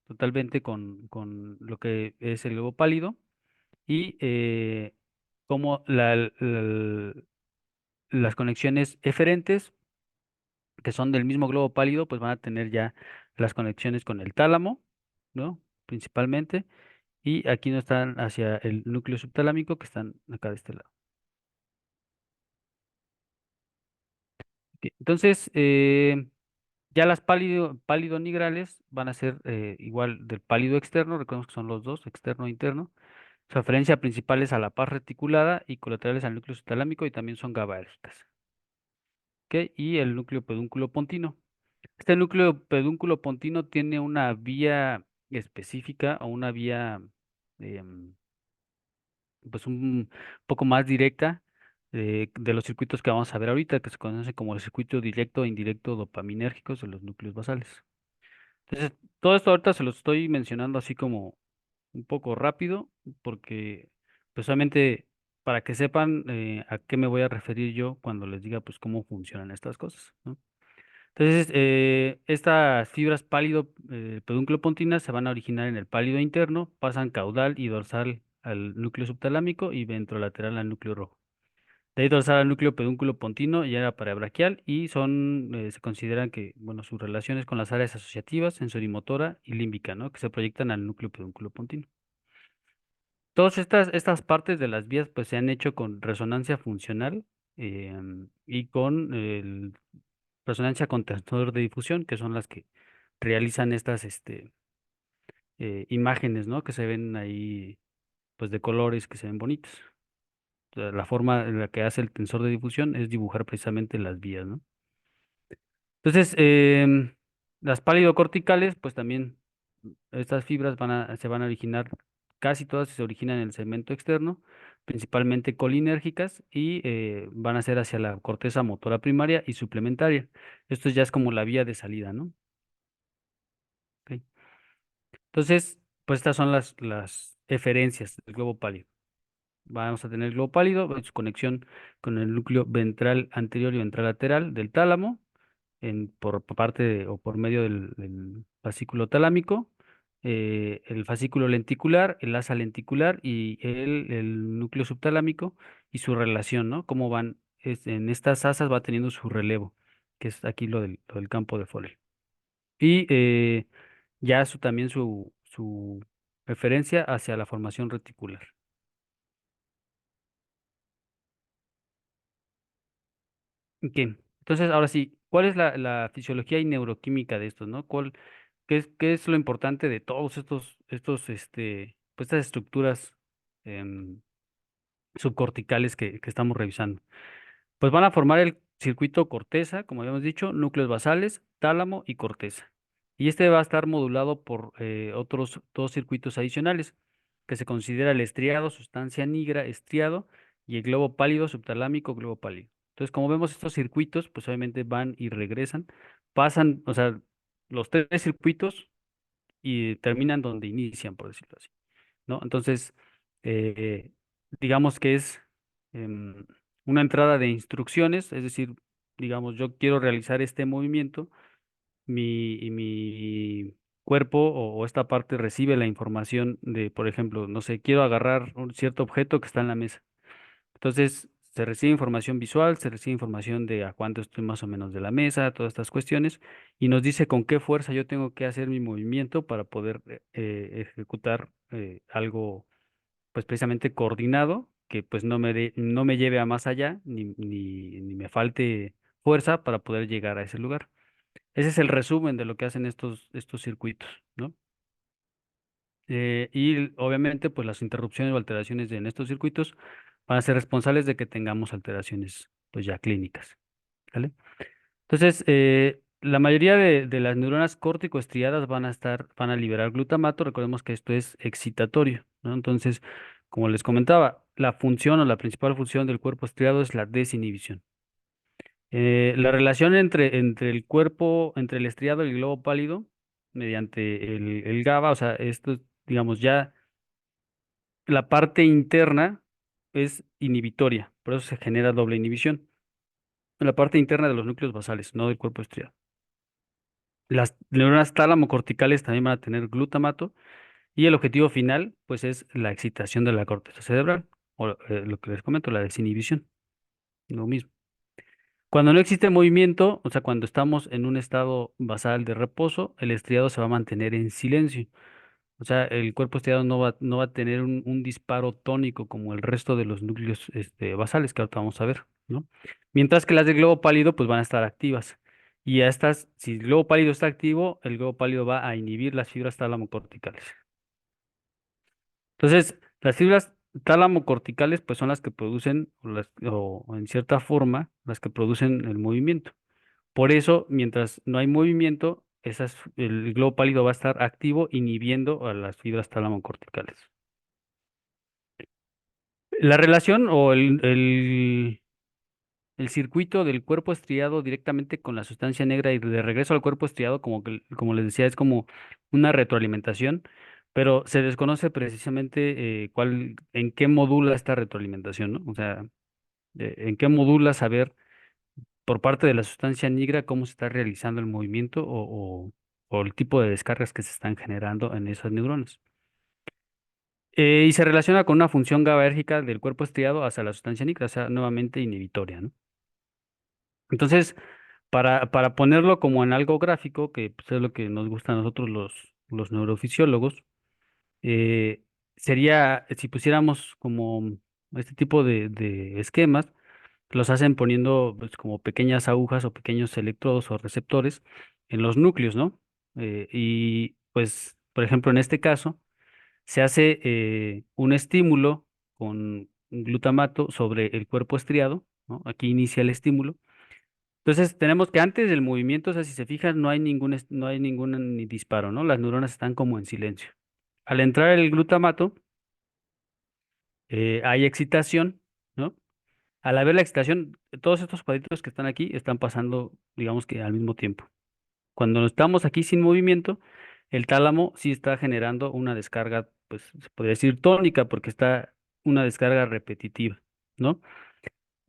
Totalmente con lo que es el globo pálido y como las conexiones eferentes, que son del mismo globo pálido, pues van a tener ya las conexiones con el tálamo, ¿no? Principalmente, y aquí no están hacia el núcleo subtalámico, que están acá de este lado. Ok, entonces, ya las pálido-nigrales van a ser igual del pálido externo, recordemos que son los dos, externo e interno. Su referencia principal es a la paz reticulada y colaterales al núcleo subtalámico y también son GABAérgicas. ¿Ok? Y el núcleo pedúnculo pontino. Este núcleo pedúnculo pontino tiene una vía específica o una vía em, pues un poco más directa de los circuitos que vamos a ver ahorita, que se conoce como el circuito directo e indirecto dopaminérgicos de los núcleos basales. Entonces, todo esto ahorita se lo estoy mencionando así como un poco rápido, porque pues solamente para que sepan a qué me voy a referir yo cuando les diga pues cómo funcionan estas cosas, ¿no? Entonces, estas fibras pálido pedúnculo pontinas se van a originar en el pálido interno, pasan caudal y dorsal al núcleo subtalámico y ventrolateral al núcleo rojo. De ahí dorsal al núcleo pedúnculo pontino y área parabraquial y se consideran que, bueno, sus relaciones con las áreas asociativas, sensorimotora y límbica, ¿no? Que se proyectan al núcleo pedúnculo pontino. Todas estas partes de las vías pues se han hecho con resonancia funcional y con resonancia con tensor de difusión, que son las que realizan estas imágenes, ¿no? Que se ven ahí, pues de colores que se ven bonitos. O sea, la forma en la que hace el tensor de difusión es dibujar precisamente las vías, ¿no? Entonces, las pálido-corticales, pues también estas fibras se van a originar, casi todas se originan en el segmento externo, principalmente colinérgicas, y van a ser hacia la corteza motora primaria y suplementaria. Esto ya es como la vía de salida, ¿no? Ok. Entonces, pues estas son las eferencias del globo pálido. vamos a tener el globo pálido, en su conexión con el núcleo ventral anterior y ventral lateral del tálamo, por parte o por medio del fascículo talámico, el fascículo lenticular, el asa lenticular y el núcleo subtalámico y su relación, ¿no? Cómo van, en estas asas va teniendo su relevo, que es aquí lo del campo de Foley. Y ya también su referencia hacia la formación reticular. Ok, entonces ahora sí, ¿cuál es la fisiología y neuroquímica de estos, ¿no? ¿Qué es lo importante de todos pues estas estructuras em, subcorticales que estamos revisando? Pues van a formar el circuito corteza, como habíamos dicho, núcleos basales, tálamo y corteza. Y este va a estar modulado por otros dos circuitos adicionales, que se considera el estriado, sustancia nigra, estriado, y el globo pálido, subtalámico, globo pálido. Entonces, como vemos, estos circuitos, pues obviamente van y regresan, pasan, o sea, los tres circuitos y terminan donde inician, por decirlo así, ¿no? Entonces, eh, digamos que es em, una entrada de instrucciones, es decir, digamos, yo quiero realizar este movimiento, mi cuerpo o esta parte recibe la información de, por ejemplo, no sé, quiero agarrar un cierto objeto que está en la mesa. Entonces, se recibe información visual, se recibe información de a cuánto estoy más o menos de la mesa, todas estas cuestiones, y nos dice con qué fuerza yo tengo que hacer mi movimiento para poder ejecutar algo, pues precisamente coordinado, que pues no me lleve a más allá, ni me falte fuerza para poder llegar a ese lugar. Ese es el resumen de lo que hacen estos circuitos, ¿no? Y obviamente, pues las interrupciones o alteraciones en estos circuitos van a ser responsables de que tengamos alteraciones, pues ya clínicas, ¿vale? Entonces, la mayoría de las neuronas córtico-estriadas van a liberar glutamato. Recordemos que esto es excitatorio, ¿no? Entonces, como les comentaba, la función o la principal función del cuerpo estriado es la desinhibición. La relación entre el cuerpo, entre el estriado y el globo pálido, mediante el GABA, o sea, esto, digamos, ya la parte interna es inhibitoria, por eso se genera doble inhibición. En la parte interna de los núcleos basales, no del cuerpo estriado. Las neuronas tálamo-corticales también van a tener glutamato y el objetivo final, pues, es la excitación de la corteza cerebral, o lo que les comento, la desinhibición, lo mismo. Cuando no existe movimiento, o sea, cuando estamos en un estado basal de reposo, el estriado se va a mantener en silencio. O sea, el cuerpo estriado no va a tener un disparo tónico como el resto de los núcleos basales que ahorita vamos a ver, ¿no? Mientras que las del globo pálido pues van a estar activas. Y a estas, si el globo pálido está activo, el globo pálido va a inhibir las fibras tálamo-corticales. Entonces, las fibras tálamo-corticales pues son las que producen, o en cierta forma, las que producen el movimiento. Por eso, mientras no hay movimiento, el globo pálido va a estar activo inhibiendo a las fibras tálamo-corticales. La relación o el circuito del cuerpo estriado directamente con la sustancia negra y de regreso al cuerpo estriado, como les decía, es como una retroalimentación, pero se desconoce precisamente en qué modula esta retroalimentación, ¿no? O sea, en qué modula saber por parte de la sustancia negra cómo se está realizando el movimiento o el tipo de descargas que se están generando en esas neuronas. Y se relaciona con una función GABAérgica del cuerpo estriado hacia la sustancia negra, o sea, nuevamente inhibitoria, ¿no? Entonces, para ponerlo como en algo gráfico, que pues, es lo que nos gusta a nosotros los neurofisiólogos, sería, si pusiéramos como este tipo de esquemas, los hacen poniendo pues, como pequeñas agujas o pequeños electrodos o receptores en los núcleos, ¿no? Y pues, por ejemplo, en este caso, se hace un estímulo con glutamato sobre el cuerpo estriado, ¿no? Aquí inicia el estímulo. Entonces, tenemos que antes del movimiento, o sea, si se fijan, no hay ningún ni disparo, ¿no? Las neuronas están como en silencio. Al entrar el glutamato, hay excitación, ¿no? Al haber la excitación, todos estos cuadritos que están aquí están pasando, digamos que al mismo tiempo. Cuando estamos aquí sin movimiento, el tálamo sí está generando una descarga, pues se podría decir tónica, porque está una descarga repetitiva, ¿no?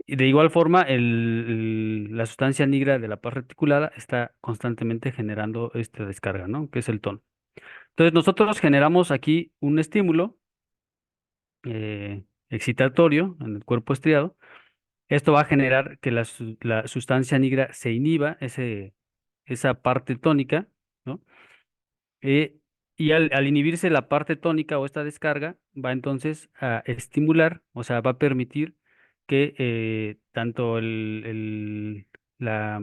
Y de igual forma, la sustancia negra de la paz reticulada está constantemente generando esta descarga, ¿no? Que es el tono. Entonces, nosotros generamos aquí un estímulo excitatorio en el cuerpo estriado. Esto va a generar que la sustancia negra se inhiba, esa parte tónica, ¿no? Eh, y al inhibirse la parte tónica o esta descarga, va entonces a estimular, o sea, va a permitir que tanto la,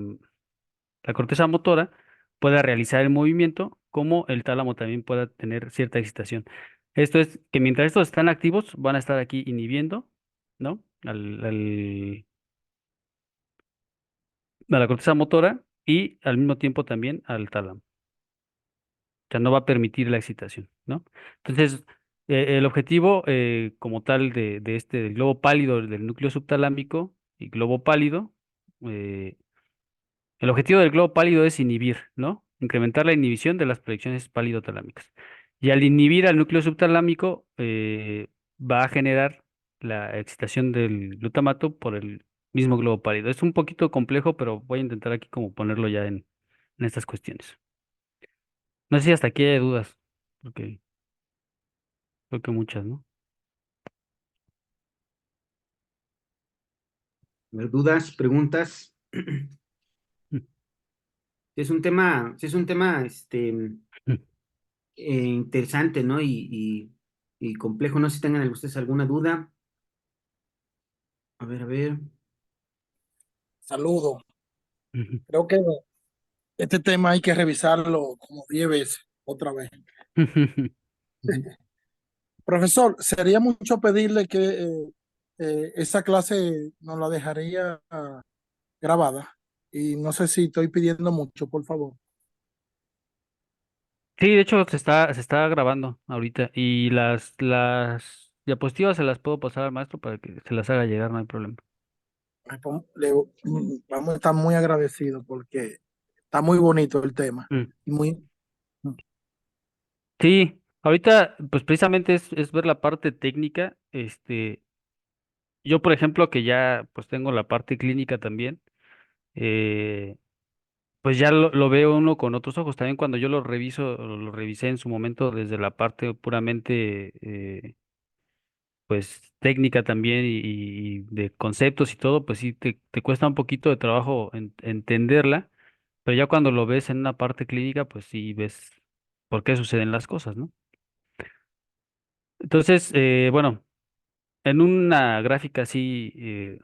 la corteza motora pueda realizar el movimiento, como el tálamo también pueda tener cierta excitación. Esto es que mientras estos están activos, van a estar aquí inhibiendo, ¿no? A la corteza motora y al mismo tiempo también al tálamo. O sea, no va a permitir la excitación, ¿no? Entonces, el objetivo como tal de este del globo pálido del núcleo subtalámico y globo pálido, eh, el objetivo del globo pálido es inhibir, ¿no? Incrementar la inhibición de las proyecciones pálido-talámicas. Y al inhibir al núcleo subtalámico, va a generar la excitación del glutamato por el mismo globo pálido. Es un poquito complejo, pero voy a intentar aquí como ponerlo ya en estas cuestiones. No sé si hasta aquí hay dudas, porque creo que muchas, ¿no? A ver, dudas, preguntas. Sí es un tema interesante, ¿no? Y complejo. No sé si tengan ustedes alguna duda. A ver, a ver. Saludo. Creo que este tema hay que revisarlo como 10 veces otra vez. Profesor, sería mucho pedirle que esa clase nos la dejaría grabada. Y no sé si estoy pidiendo mucho, por favor. Sí, de hecho se está grabando ahorita y las diapositivas se las puedo pasar al maestro para que se las haga llegar, no hay problema. Vamos a estar muy agradecidos porque está muy bonito el tema. Mm. Y muy, Sí, ahorita pues precisamente es ver la parte técnica. Yo por ejemplo que ya pues tengo la parte clínica también, eh, pues ya lo veo uno con otros ojos. También cuando yo lo reviso, lo revisé en su momento desde la parte puramente pues técnica también y de conceptos y todo, pues sí te cuesta un poquito de trabajo entenderla, pero ya cuando lo ves en una parte clínica, pues sí ves por qué suceden las cosas, ¿no? Entonces, bueno, en una gráfica así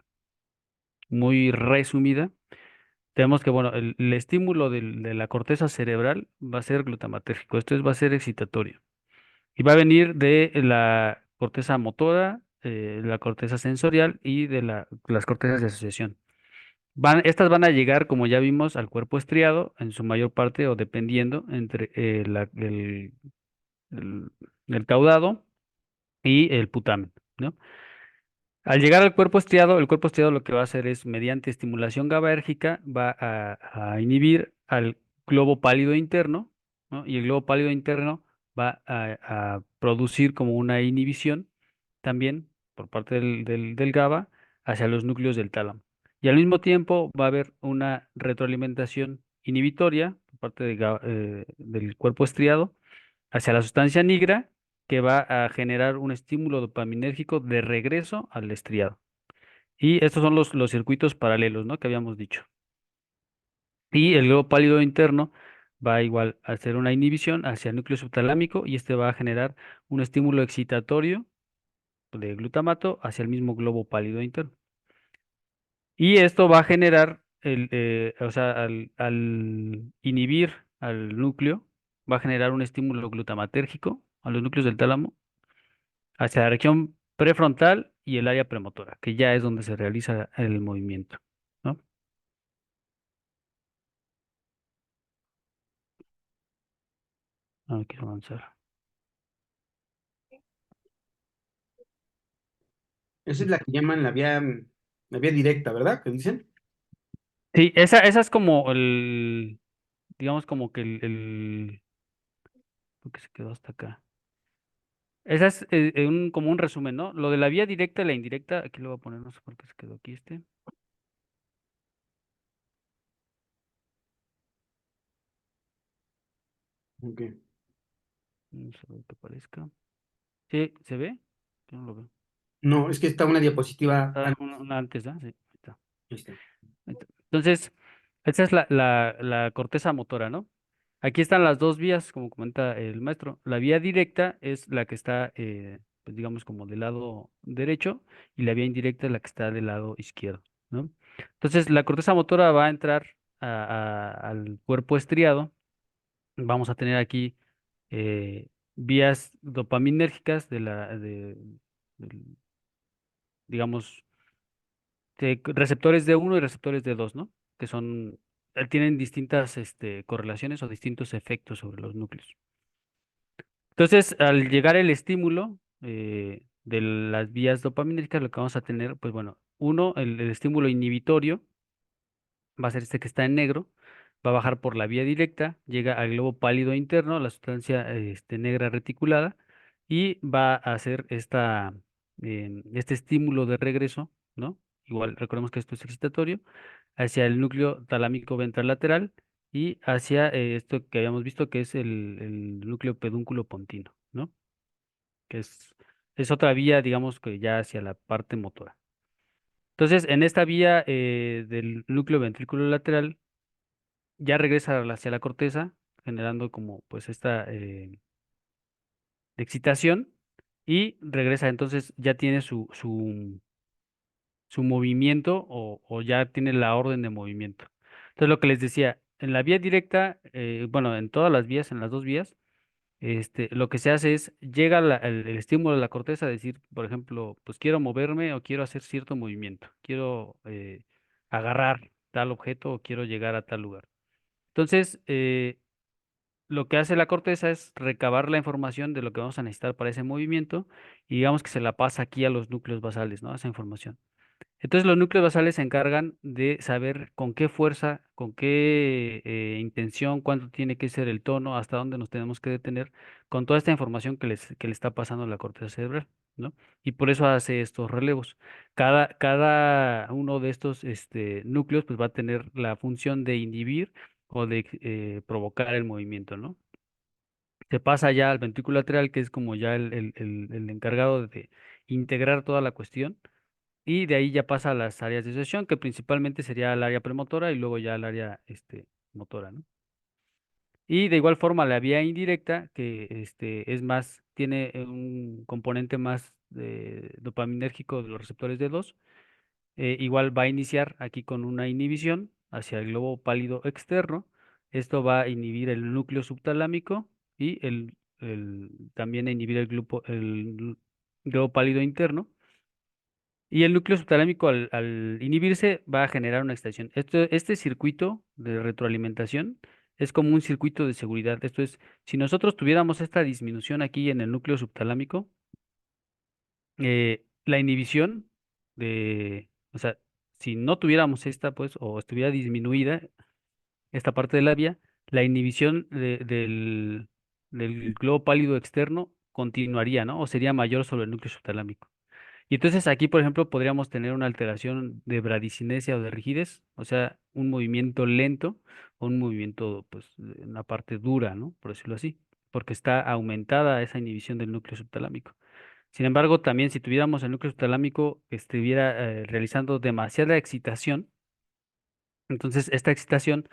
muy resumida, tenemos que, bueno, el estímulo de la corteza cerebral va a ser glutamatérgico, esto va a ser excitatorio. Y va a venir de la corteza motora, la corteza sensorial y de las cortezas de asociación. Estas van a llegar, como ya vimos, al cuerpo estriado, en su mayor parte o dependiendo entre el- el caudado y el putamen, ¿no? Al llegar al cuerpo estriado, el cuerpo estriado lo que va a hacer es, mediante estimulación GABAérgica, va a inhibir al globo pálido interno, ¿no? Y el globo pálido interno va a producir como una inhibición también por parte del GABA hacia los núcleos del tálamo. Y al mismo tiempo va a haber una retroalimentación inhibitoria por parte del cuerpo estriado hacia la sustancia negra que va a generar un estímulo dopaminérgico de regreso al estriado. Y estos son los circuitos paralelos, ¿no? Que habíamos dicho. Y el globo pálido interno va igual a hacer una inhibición hacia el núcleo subtalámico y este va a generar un estímulo excitatorio de glutamato hacia el mismo globo pálido interno. Y esto va a generar, o sea, al inhibir al núcleo, va a generar un estímulo glutamatérgico a los núcleos del tálamo hacia la región prefrontal y el área premotora, que ya es donde se realiza el movimiento, ¿no? Ah, quiero avanzar. Esa es la que llaman la vía directa, ¿verdad? ¿Qué dicen? Sí, esa es como digamos como que lo que se quedó hasta acá. Esa es como un resumen, ¿no? Lo de la vía directa y la indirecta, aquí lo voy a poner, no sé por qué se quedó aquí este. Ok. Vamos a ver que aparezca. Sí, ¿se ve? Yo no lo veo. No, es que está una diapositiva. Ah, una antes, ¿ah? Sí, ahí está. Ahí está. Ahí está. Entonces, esa es la corteza motora, ¿no? Aquí están las dos vías, como comenta el maestro. La vía directa es la que está, pues digamos, como del lado derecho, y la vía indirecta es la que está del lado izquierdo, ¿no? Entonces, la corteza motora va a entrar al cuerpo estriado. Vamos a tener aquí vías dopaminérgicas del, digamos, receptores de uno y receptores de dos, ¿no? Que son, tienen distintas correlaciones o distintos efectos sobre los núcleos. Entonces, al llegar el estímulo de las vías dopaminérgicas, lo que vamos a tener, pues bueno, uno, el estímulo inhibitorio va a ser este que está en negro, va a bajar por la vía directa, llega al globo pálido interno, la sustancia negra reticulada, y va a hacer este estímulo de regreso, ¿no? Igual, recordemos que esto es excitatorio, hacia el núcleo talámico ventral lateral y hacia esto que habíamos visto que es el núcleo pedúnculo pontino, ¿no? Que es otra vía, digamos, que ya hacia la parte motora. Entonces, en esta vía del núcleo ventrículo lateral, ya regresa hacia la corteza, generando como pues esta excitación, y regresa, entonces ya tiene su movimiento o ya tiene la orden de movimiento. Entonces lo que les decía, en la vía directa, bueno, en todas las vías, en las dos vías, lo que se hace es, llega el estímulo de la corteza a decir, por ejemplo, pues quiero moverme o quiero hacer cierto movimiento, quiero agarrar tal objeto o quiero llegar a tal lugar. Entonces, lo que hace la corteza es recabar la información de lo que vamos a necesitar para ese movimiento y digamos que se la pasa aquí a los núcleos basales, ¿no? Esa información. Entonces los núcleos basales se encargan de saber con qué fuerza, con qué intención, cuánto tiene que ser el tono, hasta dónde nos tenemos que detener, con toda esta información que le está pasando a la corteza cerebral, ¿no? Y por eso hace estos relevos. Cada uno de estos núcleos pues va a tener la función de inhibir o de provocar el movimiento, ¿no? Se pasa ya al ventrículo lateral, que es como ya el encargado de integrar toda la cuestión, y de ahí ya pasa a las áreas de asociación, que principalmente sería el área premotora y luego ya el área motora, ¿no? Y de igual forma la vía indirecta, que es más, tiene un componente más dopaminérgico de los receptores de dos, igual va a iniciar aquí con una inhibición hacia el globo pálido externo. Esto va a inhibir el núcleo subtalámico y también a inhibir el globo pálido interno. Y el núcleo subtalámico al inhibirse va a generar una extensión. Este circuito de retroalimentación es como un circuito de seguridad. Esto es, si nosotros tuviéramos esta disminución aquí en el núcleo subtalámico, la inhibición o sea, si no tuviéramos esta, pues, o estuviera disminuida esta parte de la vía, la inhibición del globo pálido externo continuaría, ¿no? O sería mayor sobre el núcleo subtalámico. Y entonces aquí, por ejemplo, podríamos tener una alteración de bradicinesia o de rigidez, o sea, un movimiento lento o un movimiento, pues, en una parte dura, ¿no? Por decirlo así, porque está aumentada esa inhibición del núcleo subtalámico. Sin embargo, también si tuviéramos el núcleo subtalámico que estuviera realizando demasiada excitación, entonces esta excitación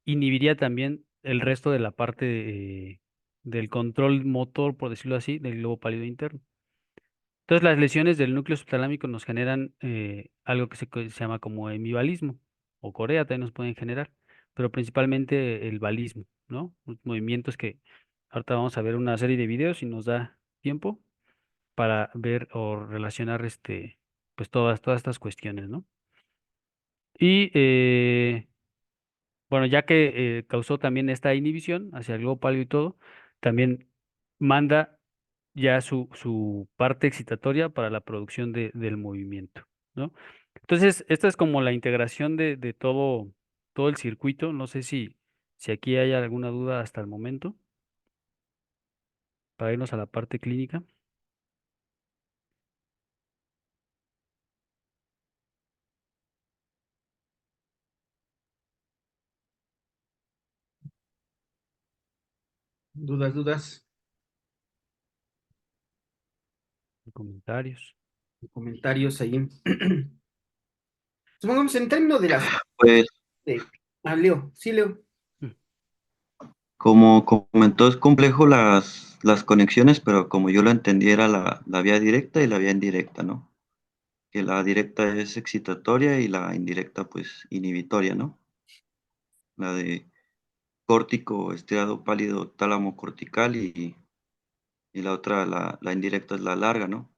inhibiría también el resto de la parte del control motor, por decirlo así, del globo pálido interno. Entonces, las lesiones del núcleo subtalámico nos generan algo que se llama como hemivalismo, o corea también nos pueden generar, pero principalmente el valismo, ¿no? Movimientos que ahorita vamos a ver una serie de videos si nos da tiempo para ver o relacionar pues todas estas cuestiones, ¿no? Y bueno, ya que causó también esta inhibición hacia el globo pálido y todo, también manda ya su parte excitatoria para la producción del movimiento, ¿no? Entonces, esta es como la integración de todo el circuito. No sé si aquí hay alguna duda hasta el momento, para irnos a la parte clínica. Dudas, dudas, Comentarios. comentarios ahí. Supongamos en términos de las... Pues Leo, sí, Leo. Mm. como comentó, es complejo las conexiones, pero como yo lo entendí era la vía directa y la vía indirecta, ¿no? Que la directa es excitatoria y la indirecta pues inhibitoria, ¿no? La de córtico, estriado pálido, tálamo cortical y la otra, la indirecta es la larga, ¿no?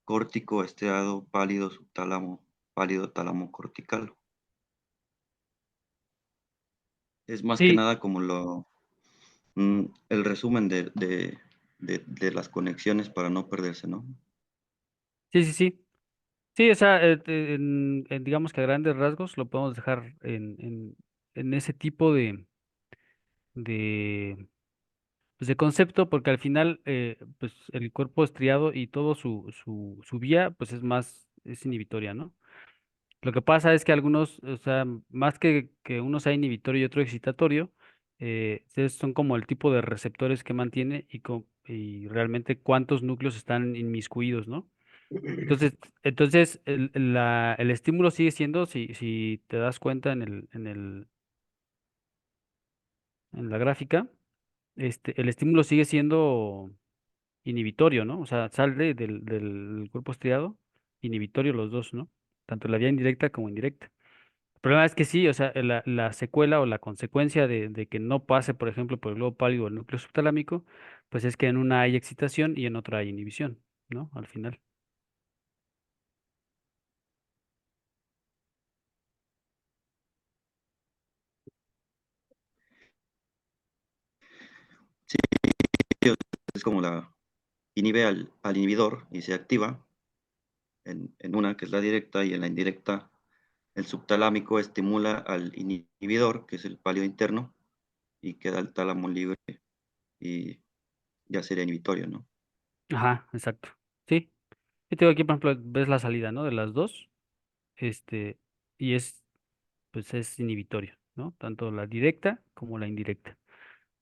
Córtico, estriado pálido, subtálamo, pálido, tálamo cortical. Es más que Sí, nada como el resumen de las conexiones para no perderse, ¿no? sí, sí, sí. Sí, o sea, digamos que a grandes rasgos lo podemos dejar en ese tipo de, pues de concepto, porque al final, pues el cuerpo estriado y todo su vía, pues es inhibitoria, ¿no? Lo que pasa es que algunos, o sea, más que uno sea inhibitorio y otro excitatorio, son como el tipo de receptores que mantiene y realmente cuántos núcleos están inmiscuidos, ¿no? Entonces el estímulo sigue siendo, si te das cuenta en la gráfica, el estímulo sigue siendo inhibitorio, ¿no? O sea, sale del cuerpo estriado, inhibitorio los dos, ¿no? Tanto la vía indirecta como indirecta. El problema es que sí, o sea, la secuela o la consecuencia de que no pase, por ejemplo, por el globo pálido o el núcleo subtalámico, pues es que en una hay excitación y en otra hay inhibición, ¿no? Al final. Sí, es como la inhibe al inhibidor y se activa en una que es la directa y en la indirecta el subtalámico estimula al inhibidor, que es el pálido interno, y queda el tálamo libre y ya sería inhibitorio, ¿no? Ajá, exacto. Sí. Yo tengo aquí, por ejemplo, ves la salida, ¿no? De las dos, este, y pues es inhibitorio, ¿no? Tanto la directa como la indirecta.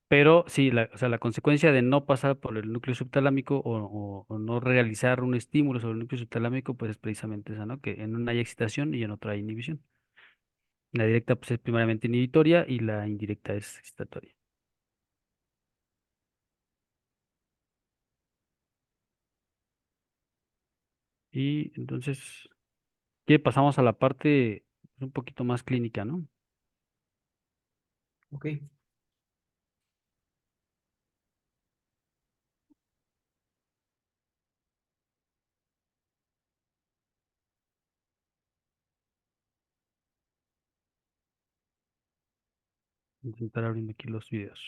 Pero sí, o sea, la consecuencia de no pasar por el núcleo subtalámico o no realizar un estímulo sobre el núcleo subtalámico, pues es precisamente esa, ¿no? Que en una hay excitación y en otra hay inhibición. La directa, pues es primeramente inhibitoria y la indirecta es excitatoria. Y entonces, ¿qué pasamos a la parte pues, un poquito más clínica, ¿no? Ok. Intentar abriendo aquí los videos.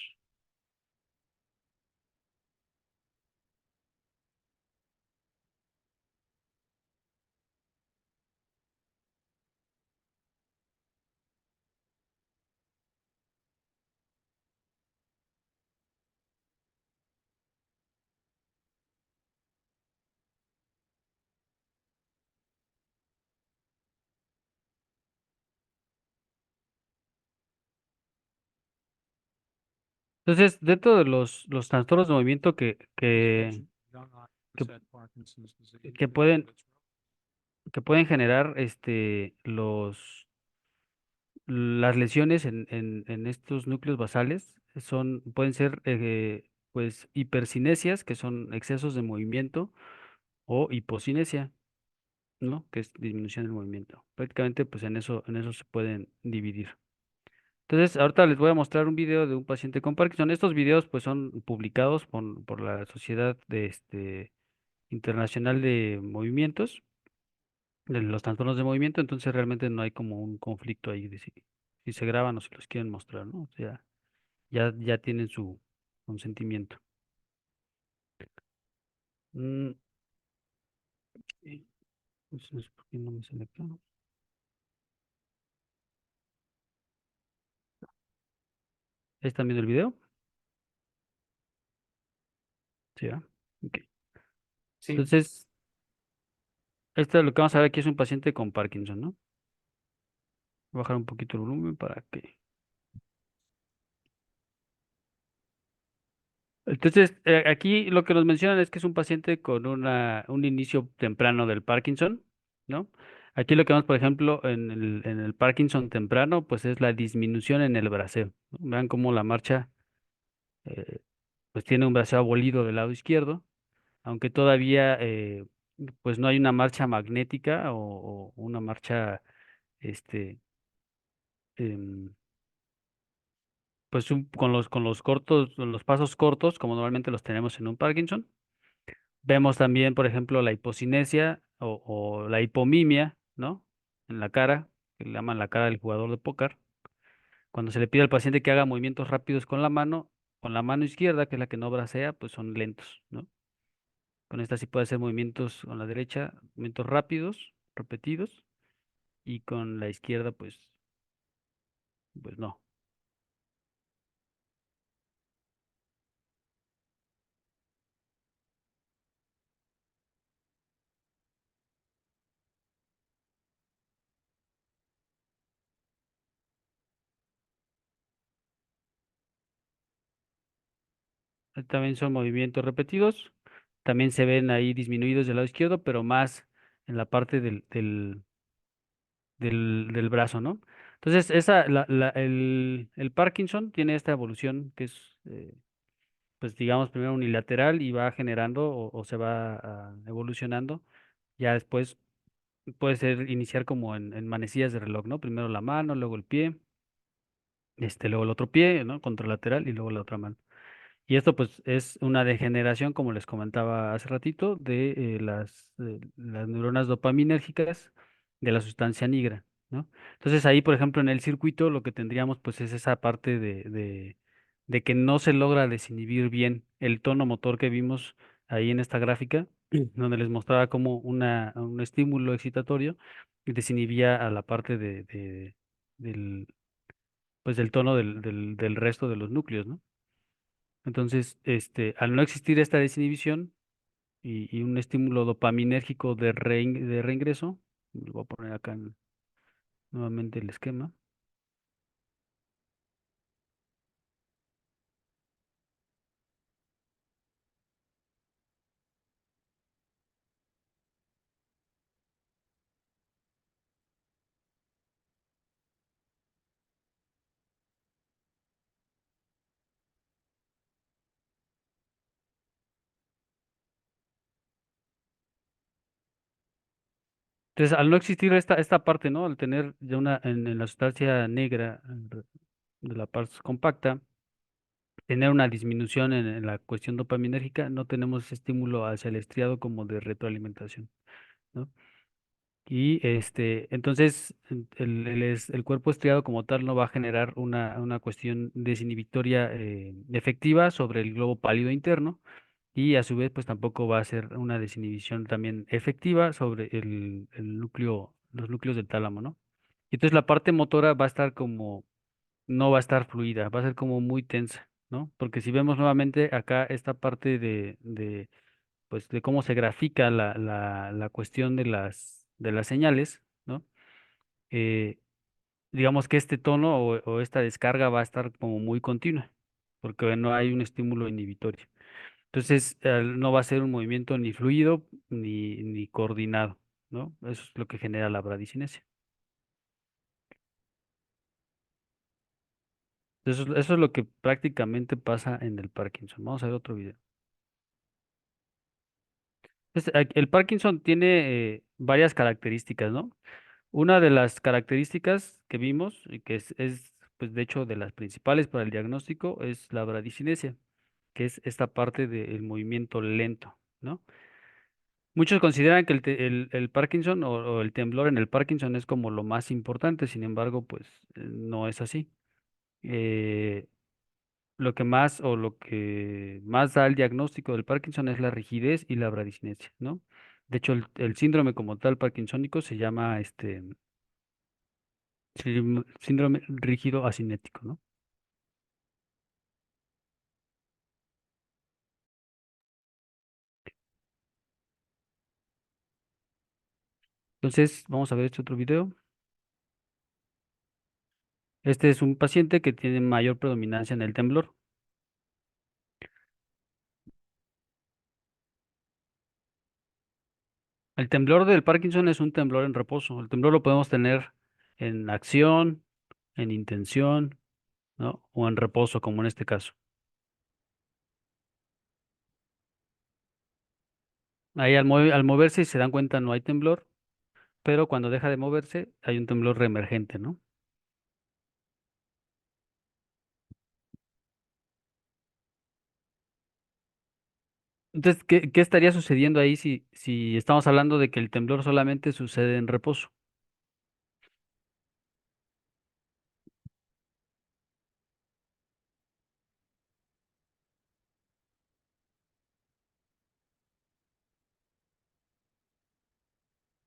Entonces, dentro de los trastornos de movimiento que que pueden generar las lesiones en estos núcleos basales pueden ser pues hipercinesias, que son excesos de movimiento, o hipocinesia, ¿no? Que es disminución del movimiento. Prácticamente pues en eso se pueden dividir. Entonces, ahorita les voy a mostrar un video de un paciente con Parkinson. Estos videos pues son publicados por la Sociedad Internacional de Movimientos, de los trastornos de movimiento, entonces realmente no hay como un conflicto ahí de si se graban o si los quieren mostrar, ¿no? O sea, ya tienen su consentimiento. Mm, entonces, ¿por qué no me sale acá? ¿Ahí están viendo el video? Sí, ¿ah? Ok. Sí. Entonces, esto es lo que vamos a ver aquí es un paciente con Parkinson, ¿no? Voy a bajar un poquito el volumen para que... Entonces, aquí lo que nos mencionan es que es un paciente con un inicio temprano del Parkinson, ¿no? Aquí lo que vemos, por ejemplo, en el Parkinson temprano, pues es la disminución en el braceo, ¿no? Vean cómo la marcha, eh, pues tiene un braceo abolido del lado izquierdo, aunque todavía, pues no hay una marcha magnética o una marcha, este, em, pues con los cortos, con los pasos cortos, como normalmente los tenemos en un Parkinson. Vemos también, por ejemplo, la hipocinesia o la hipomimia, ¿no? En la cara, que le llaman la cara del jugador de póker. Cuando se le pide al paciente que haga movimientos rápidos con la mano izquierda, que es la que no bracea, pues son lentos, ¿no? Con esta sí puede hacer movimientos con la derecha, movimientos rápidos, repetidos, y con la izquierda, pues no. También son movimientos repetidos. También se ven ahí disminuidos del lado izquierdo, pero más en la parte del brazo, ¿no? Entonces, el Parkinson tiene esta evolución que es, pues digamos, primero unilateral y va generando o se va evolucionando. Ya después puede ser iniciar como en manecillas de reloj, ¿no? Primero la mano, luego el pie, luego el otro pie, ¿no? Contralateral y luego la otra mano. Y esto pues es una degeneración, como les comentaba hace ratito, de las neuronas dopaminérgicas de la sustancia nigra, ¿no? Entonces ahí, por ejemplo, en el circuito lo que tendríamos pues es esa parte de que no se logra desinhibir bien el tono motor que vimos ahí en esta gráfica, donde les mostraba como un estímulo excitatorio desinhibía a la parte del, pues del tono del resto de los núcleos, ¿no? Entonces, al no existir esta desinhibición y un estímulo dopaminérgico de reingreso, lo voy a poner acá nuevamente el esquema. Entonces, al no existir esta parte, ¿no? Al tener ya en la sustancia negra de la parte compacta, tener una disminución en la cuestión dopaminérgica, no tenemos ese estímulo hacia el estriado como de retroalimentación, ¿no? Y entonces el cuerpo estriado como tal no va a generar una cuestión desinhibitoria efectiva sobre el globo pálido interno y a su vez pues tampoco va a ser una desinhibición también efectiva sobre el núcleo, los núcleos del tálamo, ¿no? Y entonces la parte motora va a estar como, no va a estar fluida, va a ser como muy tensa, ¿no? Porque si vemos nuevamente acá esta parte pues de cómo se grafica la cuestión de las señales, ¿no? Eh, digamos que este tono o esta descarga va a estar como muy continua, porque no hay un estímulo inhibitorio. Entonces, no va a ser un movimiento ni fluido ni coordinado, ¿no? Eso es lo que genera la bradicinesia. Eso es lo que prácticamente pasa en el Parkinson. Vamos a ver otro video. El Parkinson tiene varias características, ¿no? Una de las características que vimos, y que pues de hecho de las principales para el diagnóstico, es la bradicinesia, que es esta parte del movimiento lento, ¿no? Muchos consideran que el Parkinson o el temblor en el Parkinson es como lo más importante, sin embargo, pues no es así. Eh, lo que más da el diagnóstico del Parkinson es la rigidez y la bradicinesia, ¿no? De hecho, el síndrome como tal parkinsónico se llama síndrome rígido asinético, ¿no? Entonces, vamos a ver este otro video. Este es un paciente que tiene mayor predominancia en el temblor. El temblor del Parkinson es un temblor en reposo. El temblor lo podemos tener en acción, en intención, ¿no? O en reposo, como en este caso. Ahí al moverse, si se dan cuenta, no hay temblor, pero cuando deja de moverse, hay un temblor reemergente, ¿no? Entonces, ¿qué estaría sucediendo ahí si estamos hablando de que el temblor solamente sucede en reposo?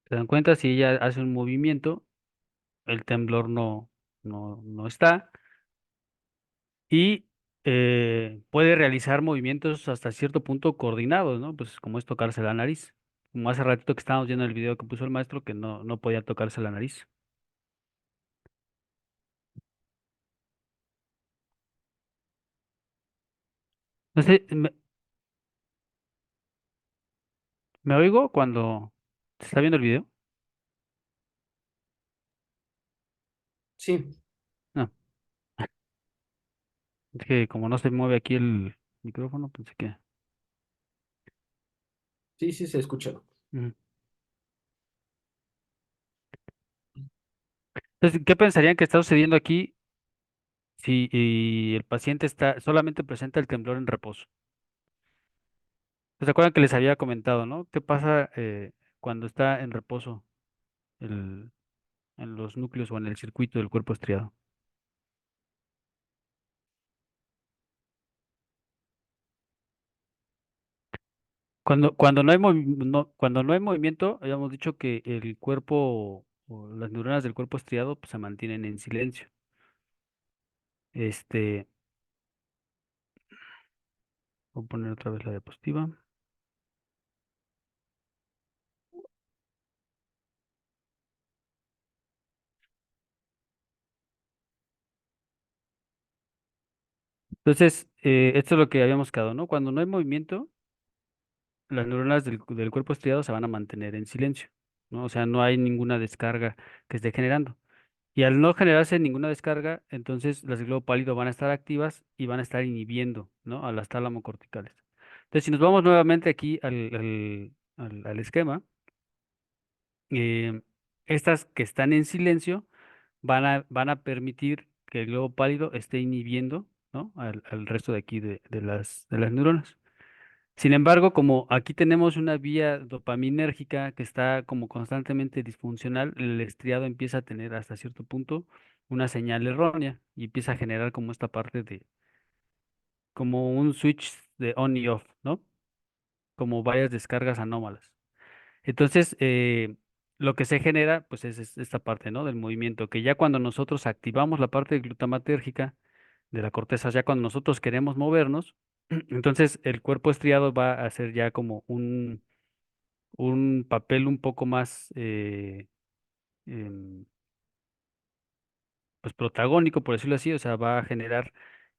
¿Se dan cuenta? Si ella hace un movimiento, el temblor no está y puede realizar movimientos hasta cierto punto coordinados, ¿no? Pues como es tocarse la nariz. Como hace ratito que estábamos viendo el video que puso el maestro que no podía tocarse la nariz. No sé, me oigo cuando se está viendo el video. Sí, No, es que como no se mueve aquí el micrófono, pensé que... sí, sí se escucha. Ujú. Entonces, ¿qué pensarían que está sucediendo aquí si y el paciente está solamente presenta el temblor en reposo? ¿Se acuerdan que les había comentado, ¿no? ¿Qué pasa cuando está en reposo el, en los núcleos o en el circuito del cuerpo estriado? Cuando no hay cuando no hay movimiento, habíamos dicho que el cuerpo o las neuronas del cuerpo estriado pues, se mantienen en silencio. Este, voy a poner otra vez la diapositiva. Entonces, esto es lo que habíamos quedado, ¿no? Cuando no hay movimiento, las neuronas del cuerpo estriado se van a mantener en silencio, ¿no? O sea, no hay ninguna descarga que esté generando. Y al no generarse ninguna descarga, entonces las del globo pálido van a estar activas y van a estar inhibiendo, ¿no? A las tálamo-corticales. Entonces, si nos vamos nuevamente aquí al esquema, eh, estas que están en silencio van a permitir que el globo pálido esté inhibiendo, ¿no? Al resto de aquí de las neuronas. Sin embargo, como aquí tenemos una vía dopaminérgica que está como constantemente disfuncional, el estriado empieza a tener hasta cierto punto una señal errónea y empieza a generar como esta parte como un switch de on y off, ¿no? Como varias descargas anómalas. Entonces, lo que se genera, pues es esta parte, ¿no? Del movimiento, que ya cuando nosotros activamos la parte glutamatérgica de la corteza, ya cuando nosotros queremos movernos, entonces el cuerpo estriado va a hacer ya como un papel un poco más em, pues protagónico, por decirlo así, o sea, va a generar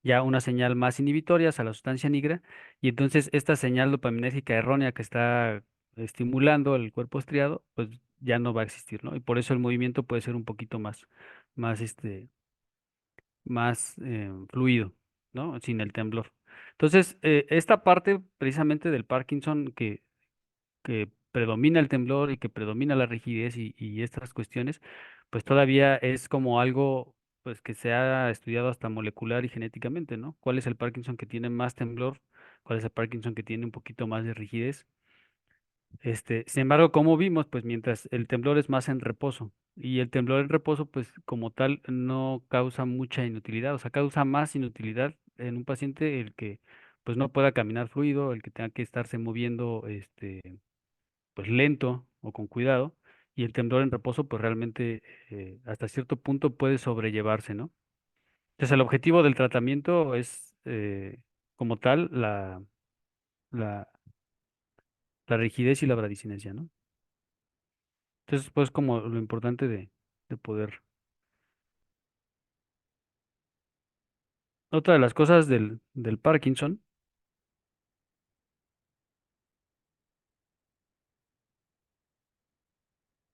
ya una señal más inhibitoria a la sustancia negra y entonces esta señal dopaminérgica errónea que está estimulando el cuerpo estriado, pues ya no va a existir, ¿no? Y por eso el movimiento puede ser un poquito más fluido, ¿no? Sin el temblor. Entonces, esta parte precisamente del Parkinson que predomina el temblor y que predomina la rigidez y estas cuestiones, pues todavía es como algo pues que se ha estudiado hasta molecular y genéticamente, ¿no? ¿Cuál es el Parkinson que tiene más temblor? ¿Cuál es el Parkinson que tiene un poquito más de rigidez? Sin embargo, como vimos, pues mientras el temblor es más en reposo y el temblor en reposo, pues como tal no causa mucha inutilidad, o sea, causa más inutilidad en un paciente el que pues no pueda caminar fluido, el que tenga que estarse moviendo, pues lento o con cuidado, y el temblor en reposo pues realmente hasta cierto punto puede sobrellevarse, ¿no? Entonces el objetivo del tratamiento es como tal la, la rigidez y la bradicinesia, ¿no? Entonces pues como lo importante de poder. Otra de las cosas del Parkinson,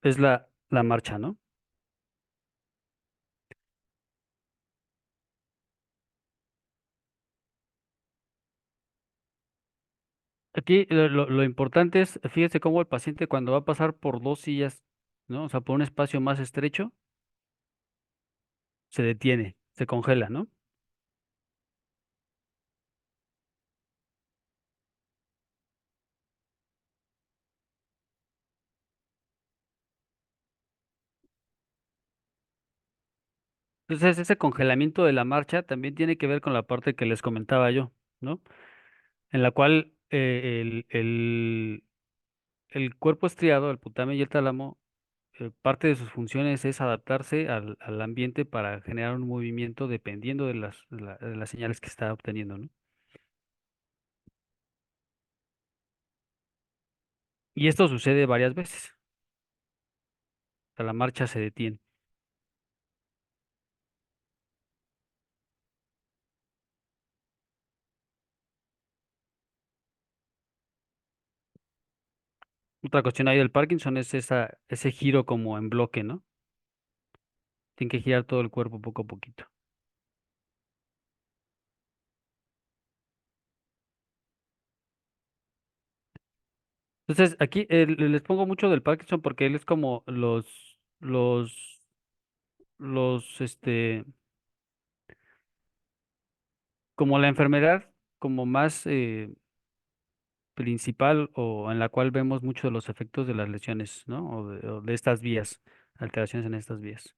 es la marcha, ¿no? Aquí lo importante es, fíjese cómo el paciente cuando va a pasar por dos sillas, ¿no? O sea, por un espacio más estrecho, se detiene, se congela, ¿no? Entonces, ese congelamiento de la marcha también tiene que ver con la parte que les comentaba yo, ¿no? En la cual el cuerpo estriado, el putame y el tálamo, parte de sus funciones es adaptarse al ambiente para generar un movimiento dependiendo de las señales que está obteniendo, ¿no? Y esto sucede varias veces. O sea, la marcha se detiene. Otra cuestión ahí del Parkinson es ese giro como en bloque, ¿no? Tiene que girar todo el cuerpo poco a poquito. Entonces, aquí les pongo mucho del Parkinson porque él es como como la enfermedad como más principal o en la cual vemos mucho de los efectos de las lesiones, ¿no? O de estas vías, alteraciones en estas vías.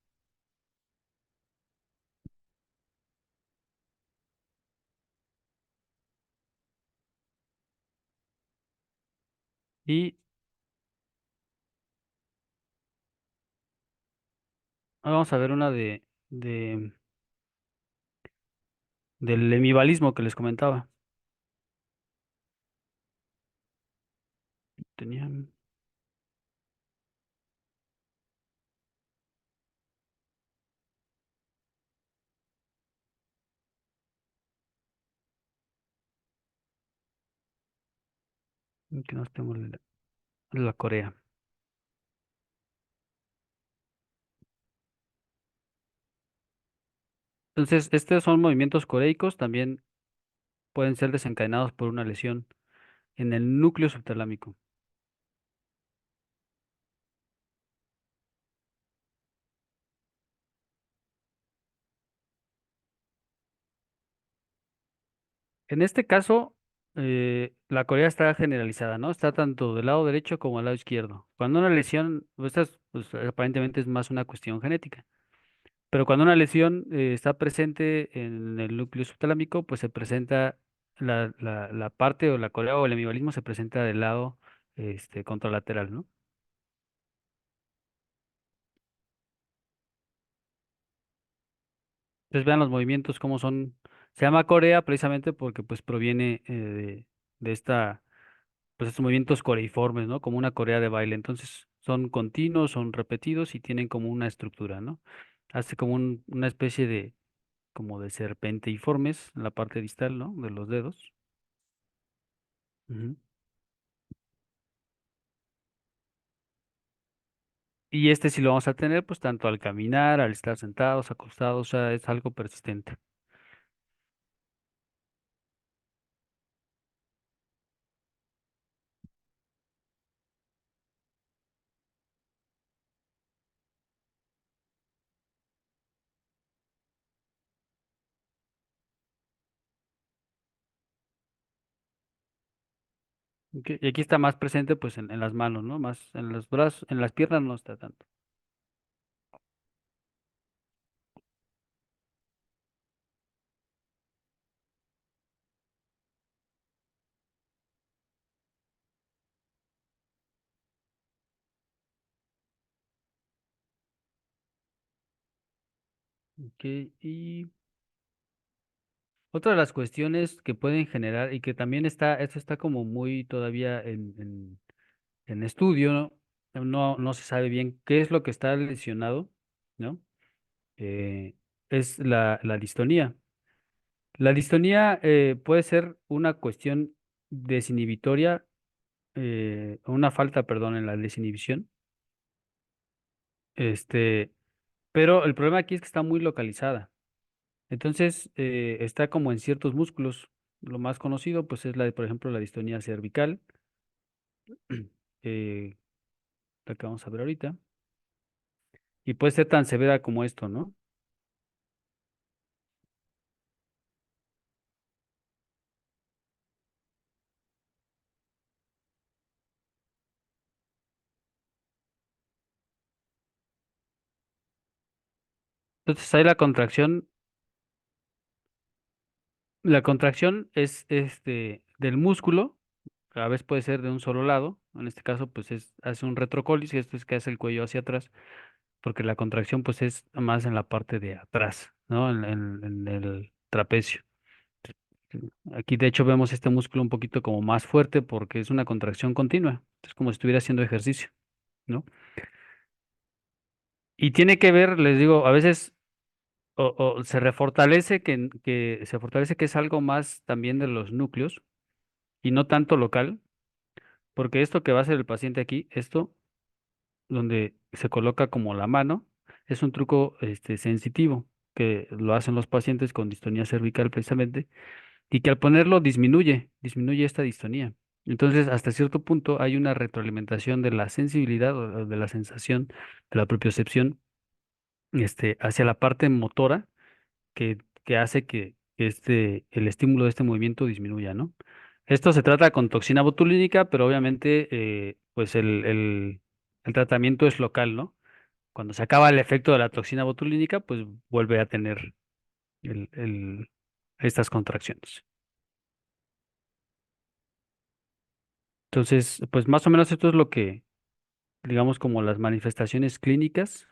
Y ahora vamos a ver una del hemibalismo que les comentaba. Tenían, que no tengo la Corea. Entonces, estos son movimientos coreicos, también pueden ser desencadenados por una lesión en el núcleo subtalámico. En este caso, la Corea está generalizada, ¿no? Está tanto del lado derecho como del lado izquierdo. Cuando una lesión, pues, aparentemente es más una cuestión genética, pero cuando una lesión está presente en el núcleo subtalámico, pues se presenta la parte o la Corea o el hemibalismo se presenta del lado contralateral, ¿no? Entonces vean los movimientos cómo son. Se llama Corea precisamente porque pues proviene de pues estos movimientos coreiformes, ¿no? Como una corea de baile. Entonces son continuos, son repetidos y tienen como una estructura, ¿no? Hace como una especie como de serpenteiformes en la parte distal, ¿no? De los dedos. Ujú. Y este sí lo vamos a tener pues tanto al caminar, al estar sentados, acostados, o sea, es algo persistente. Ok, y aquí está más presente pues en las manos, ¿no? Más en los brazos, en las piernas no está tanto. Ok, y otra de las cuestiones que pueden generar y que también esto está como muy todavía en estudio, ¿no? No se sabe bien qué es lo que está lesionado, ¿no? Eh, es la distonía. La distonía puede ser una cuestión desinhibitoria, una falta, perdón, en la desinhibición, Este, pero el problema aquí es que está muy localizada. Entonces, está como en ciertos músculos. Lo más conocido, pues, es por ejemplo, la distonía cervical, eh, la que vamos a ver ahorita. Y puede ser tan severa como esto, ¿no? Entonces, ahí la contracción es del músculo, a veces puede ser de un solo lado. En este caso, pues, hace un retrocólisis, esto es que hace el cuello hacia atrás, porque la contracción, pues, es más en la parte de atrás, ¿no? En el trapecio. Aquí, de hecho, vemos este músculo un poquito como más fuerte porque es una contracción continua. Es como si estuviera haciendo ejercicio, ¿no? Y tiene que ver, les digo, a veces o se refortalece que se fortalece que es algo más también de los núcleos y no tanto local, porque esto que va a hacer el paciente aquí, esto donde se coloca como la mano, es un truco sensitivo que lo hacen los pacientes con distonía cervical precisamente y que al ponerlo disminuye esta distonía. Entonces, hasta cierto punto hay una retroalimentación de la sensibilidad o de la sensación de la propiocepción hacia la parte motora que hace que el estímulo de este movimiento disminuya, ¿no? Esto se trata con toxina botulínica, pero obviamente pues el tratamiento es local, ¿no? Cuando se acaba el efecto de la toxina botulínica, pues vuelve a tener el, el- estas contracciones. Entonces, pues más o menos esto es lo que, digamos, como las manifestaciones clínicas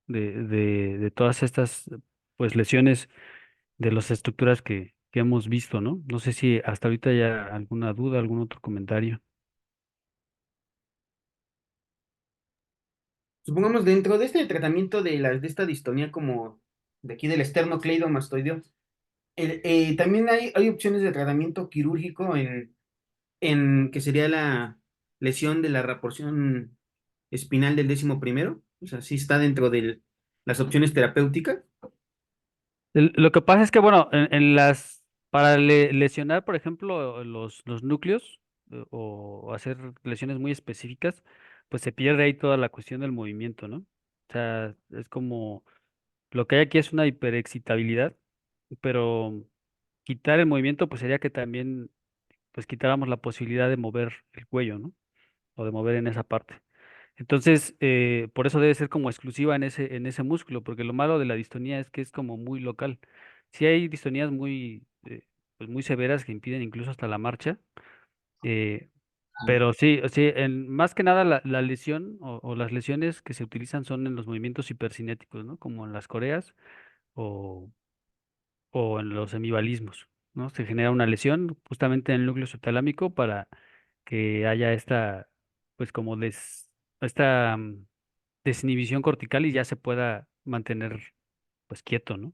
de todas estas, pues, lesiones de las estructuras que hemos visto, ¿no? No sé si hasta ahorita ya alguna duda, algún otro comentario. Supongamos dentro de este tratamiento de esta distonía como de aquí del esternocleidomastoideo, también hay opciones de tratamiento quirúrgico en que sería la lesión de la porción espinal del décimo primero, o sea, sí está dentro de las opciones terapéuticas. Lo que pasa es que, bueno, para lesionar, por ejemplo, los núcleos o hacer lesiones muy específicas, pues se pierde ahí toda la cuestión del movimiento, ¿no? O sea, es como, lo que hay aquí es una hiperexcitabilidad, pero quitar el movimiento, pues sería que también, pues quitáramos la posibilidad de mover el cuello, ¿no? O de mover en esa parte. Entonces, por eso debe ser como exclusiva en ese músculo, porque lo malo de la distonía es que es como muy local. Sí hay distonías pues muy severas que impiden incluso hasta la marcha, eh, pero sí, sí, más que nada la lesión o las lesiones que se utilizan son en los movimientos hipercinéticos, ¿no? Como en las coreas o, o en los hemibalismos, ¿no? Se genera una lesión justamente en el núcleo subtalámico para que haya pues como esta desinhibición cortical y ya se pueda mantener pues quieto, ¿no?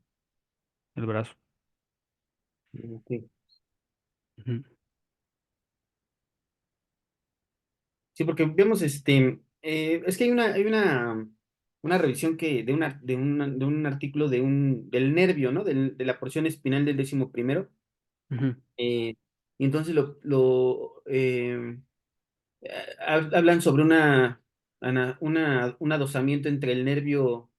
El brazo. Ok. Ujú, Sí, porque vemos, es que una revisión de un artículo del nervio, ¿no? De la porción espinal del décimo primero. ujú, Y entonces hablan sobre un adosamiento entre el nervio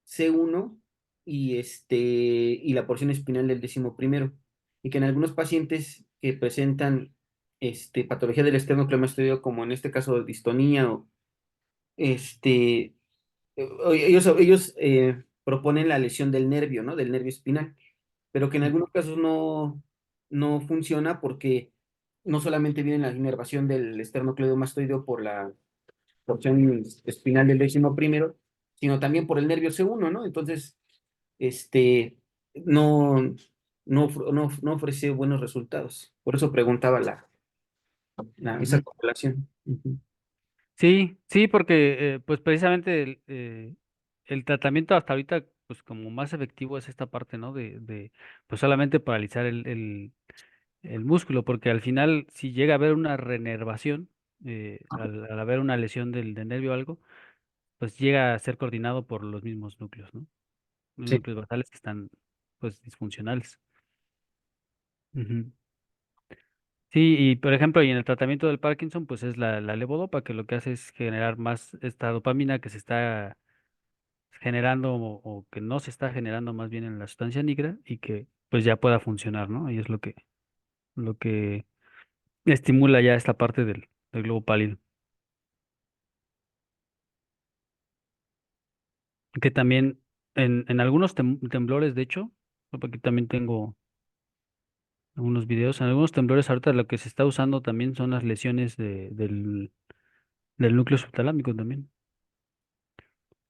C1 y la porción espinal del décimo primero. Y que en algunos pacientes que presentan patología del esternocleidomastoideo, como en este caso distonía este, ellos proponen la lesión del nervio, ¿no? Del nervio espinal, pero que en ujú, algunos casos no funciona porque no solamente viene la inervación del esternocleidomastoideo por la porción espinal del décimo primero, sino también por el nervio C1, ¿no? Entonces, este, no, no ofrece buenos resultados. Por eso preguntaba esa ujú. correlación. Ujú. Sí, sí, porque pues precisamente el tratamiento hasta ahorita pues como más efectivo es esta parte, ¿no? Pues solamente paralizar el músculo, porque al final si llega a haber una renervación, al haber una lesión del nervio o algo, pues llega a ser coordinado por los mismos núcleos, ¿no? Los Sí. núcleos basales que están pues disfuncionales. Ujú. Sí, y por ejemplo, y en el tratamiento del Parkinson, pues es la levodopa, que lo que hace es generar más esta dopamina que se está generando o que no se está generando más bien en la sustancia negra y que pues ya pueda funcionar, ¿no? Y es lo que estimula ya esta parte del globo pálido. Que también en algunos temblores, de hecho, porque también tengo algunos videos, en algunos temblores ahorita lo que se está usando también son las lesiones del núcleo subtalámico también.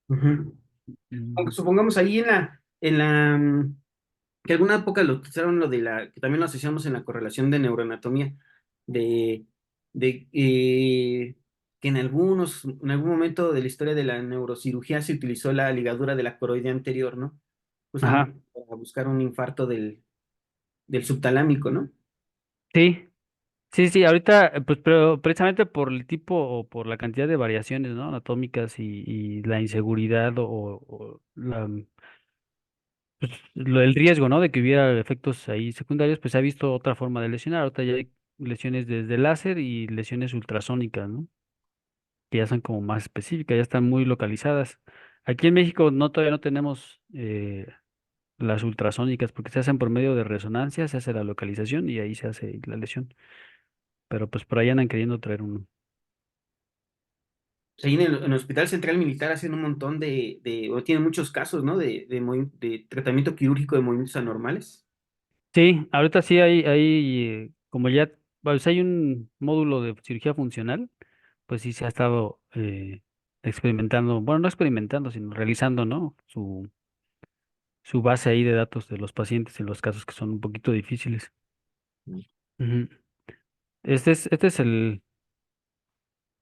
Ujú. Aunque Mm. supongamos ahí que alguna época lo utilizaron que también lo asociamos en la correlación de neuroanatomía, de, de que en algún momento de la historia de la neurocirugía se utilizó la ligadura de la coroide anterior, ¿no? Ajá, Justamente para buscar un infarto del subtalámico, ¿no? sí, sí, sí, ahorita, pues, pero precisamente por el tipo o por la cantidad de variaciones, ¿no? Anatómicas y la inseguridad o el riesgo, ¿no? De que hubiera efectos ahí secundarios, pues se ha visto otra forma de lesionar. Ahorita ya hay lesiones desde láser y lesiones ultrasónicas, ¿no? Que ya son como más específicas, ya están muy localizadas. Aquí en México todavía no tenemos las ultrasónicas porque se hacen por medio de resonancia, se hace la localización y ahí se hace la lesión. Pero pues por ahí andan queriendo traer uno. Pues ahí en el Hospital Central Militar hacen un montón o tienen muchos casos, ¿no? De tratamiento quirúrgico de movimientos anormales. Sí, ahorita sí hay como ya, pues hay un módulo de cirugía funcional, pues sí se ha estado experimentando, bueno, no experimentando, sino realizando, ¿no? Su base ahí de datos de los pacientes en los casos que son un poquito difíciles. Ujú. Este es el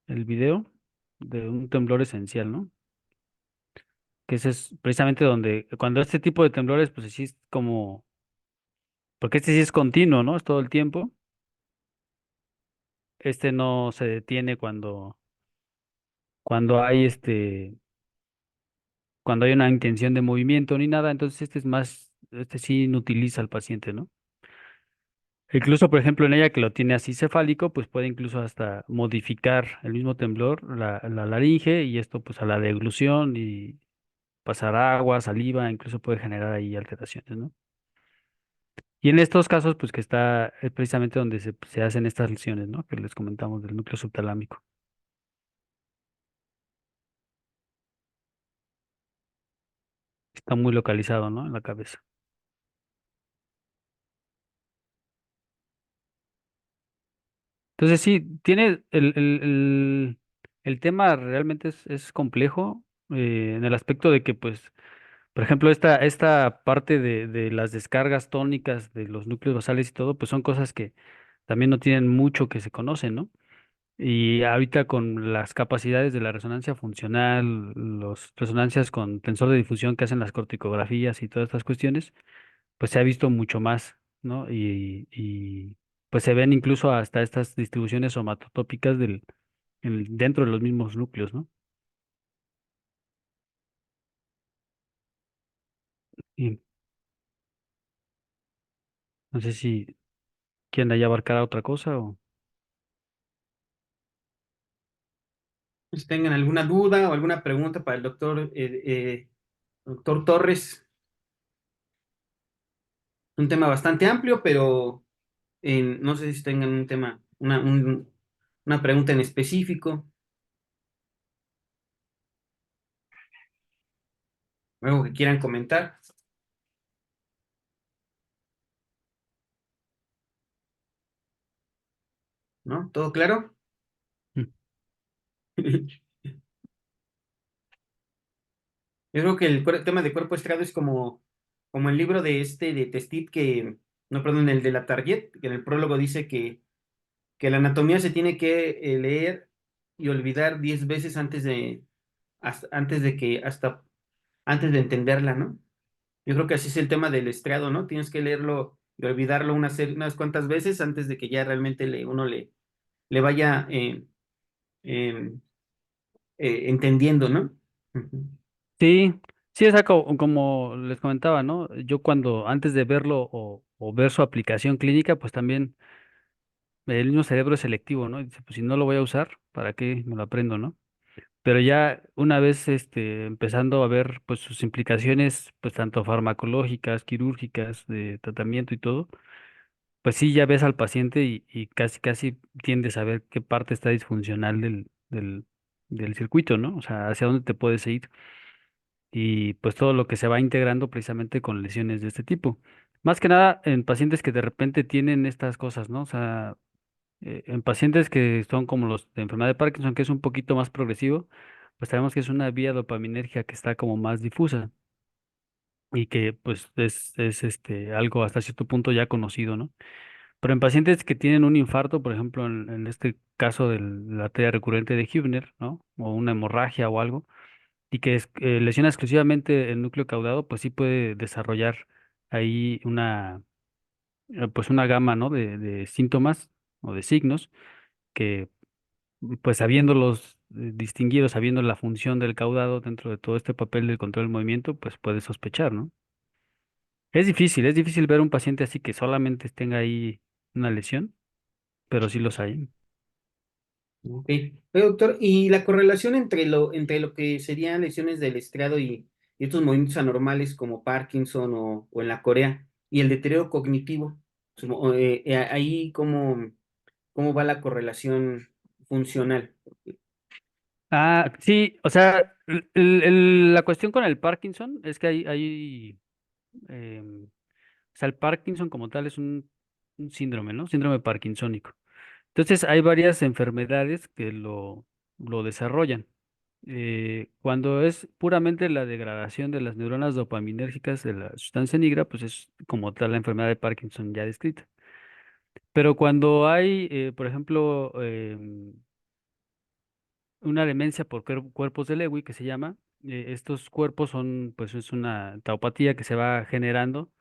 video de un temblor esencial, ¿no? Que ese es precisamente donde, cuando este tipo de temblores, pues sí es como, porque este sí es continuo, ¿no? Es todo el tiempo. Este no se detiene cuando hay cuando hay una intención de movimiento ni nada, entonces este sí inutiliza al paciente, ¿no? Incluso, por ejemplo, en ella que lo tiene así cefálico, pues puede incluso hasta modificar el mismo temblor, la laringe, y esto pues a la deglución y pasar agua, saliva, incluso puede generar ahí alteraciones, ¿no? Y en estos casos, pues que está precisamente donde se hacen estas lesiones, ¿no? Que les comentamos del núcleo subtalámico. Está muy localizado, ¿no? En la cabeza. Entonces sí, tiene el tema realmente es complejo en el aspecto de que, pues, por ejemplo, esta parte de las descargas tónicas de los núcleos basales y todo, pues son cosas que también no tienen mucho que se conocen, ¿no? Y ahorita con las capacidades de la resonancia funcional, las resonancias con tensor de difusión que hacen las corticografías y todas estas cuestiones, pues se ha visto mucho más, ¿no? Y pues se ven incluso hasta estas distribuciones somatotópicas dentro de los mismos núcleos, ¿no? Y no sé si quieren ahí abarcar a otra cosa o... Si tengan alguna duda o alguna pregunta para el doctor Torres, un tema bastante amplio, pero no sé si tengan un tema, una pregunta en específico, algo que quieran comentar, ¿no? ¿Todo claro? Mm. Yo creo que el tema de cuerpo estriado es como el libro de Testit no, perdón, el de la Target, que en el prólogo dice que la anatomía se tiene que leer y olvidar 10 veces antes de entenderla, ¿no? Yo creo que así es el tema del estriado, ¿no? Tienes que leerlo y olvidarlo unas cuantas veces antes de que ya realmente uno le vaya em, entendiendo, ¿no? Ujú. Sí, sí, como les comentaba, ¿no? Yo cuando, antes de verlo o ver su aplicación clínica, pues también el mismo cerebro es selectivo, ¿no? Y dice, pues si no lo voy a usar, ¿para qué me lo aprendo, no? Pero ya una vez empezando a ver pues sus implicaciones, pues tanto farmacológicas, quirúrgicas, de tratamiento y todo, pues sí ya ves al paciente y casi casi tiendes a ver qué parte está disfuncional del circuito, ¿no? O sea, hacia dónde te puedes ir y pues todo lo que se va integrando precisamente con lesiones de este tipo. Más que nada en pacientes que de repente tienen estas cosas, ¿no? O sea, en pacientes que son como los de enfermedad de Parkinson, que es un poquito más progresivo, pues sabemos que es una vía dopaminérgica que está como más difusa y que pues es algo hasta cierto punto ya conocido, ¿no? Pero en pacientes que tienen un infarto, por ejemplo, en este caso de la arteria recurrente de Hübner, ¿no? O una hemorragia o algo, y que lesiona exclusivamente el núcleo caudado, pues sí puede desarrollar ahí pues una gama, ¿no? De síntomas o de signos que pues habiéndolos distinguidos, sabiendo la función del caudado dentro de todo este papel del control del movimiento, pues puedes sospechar, ¿no? Es difícil ver un paciente así que solamente tenga ahí una lesión, pero sí los hay. Ok. Oye, doctor, ¿y la correlación entre lo que serían lesiones del estriado y estos movimientos anormales como Parkinson o en la Corea y el deterioro cognitivo? Ahí cómo va la correlación funcional. Ah, sí, o sea, la cuestión con el Parkinson es que o sea, el Parkinson como tal es un síndrome, ¿no? Síndrome parkinsónico. Entonces, hay varias enfermedades que lo desarrollan. Cuando es puramente la degradación de las neuronas dopaminérgicas de la sustancia negra, pues es como tal la enfermedad de Parkinson ya descrita. Pero cuando hay, por ejemplo, una demencia por cuerpos de Lewy, que se llama, estos cuerpos son, pues es una taupatía que se va generando,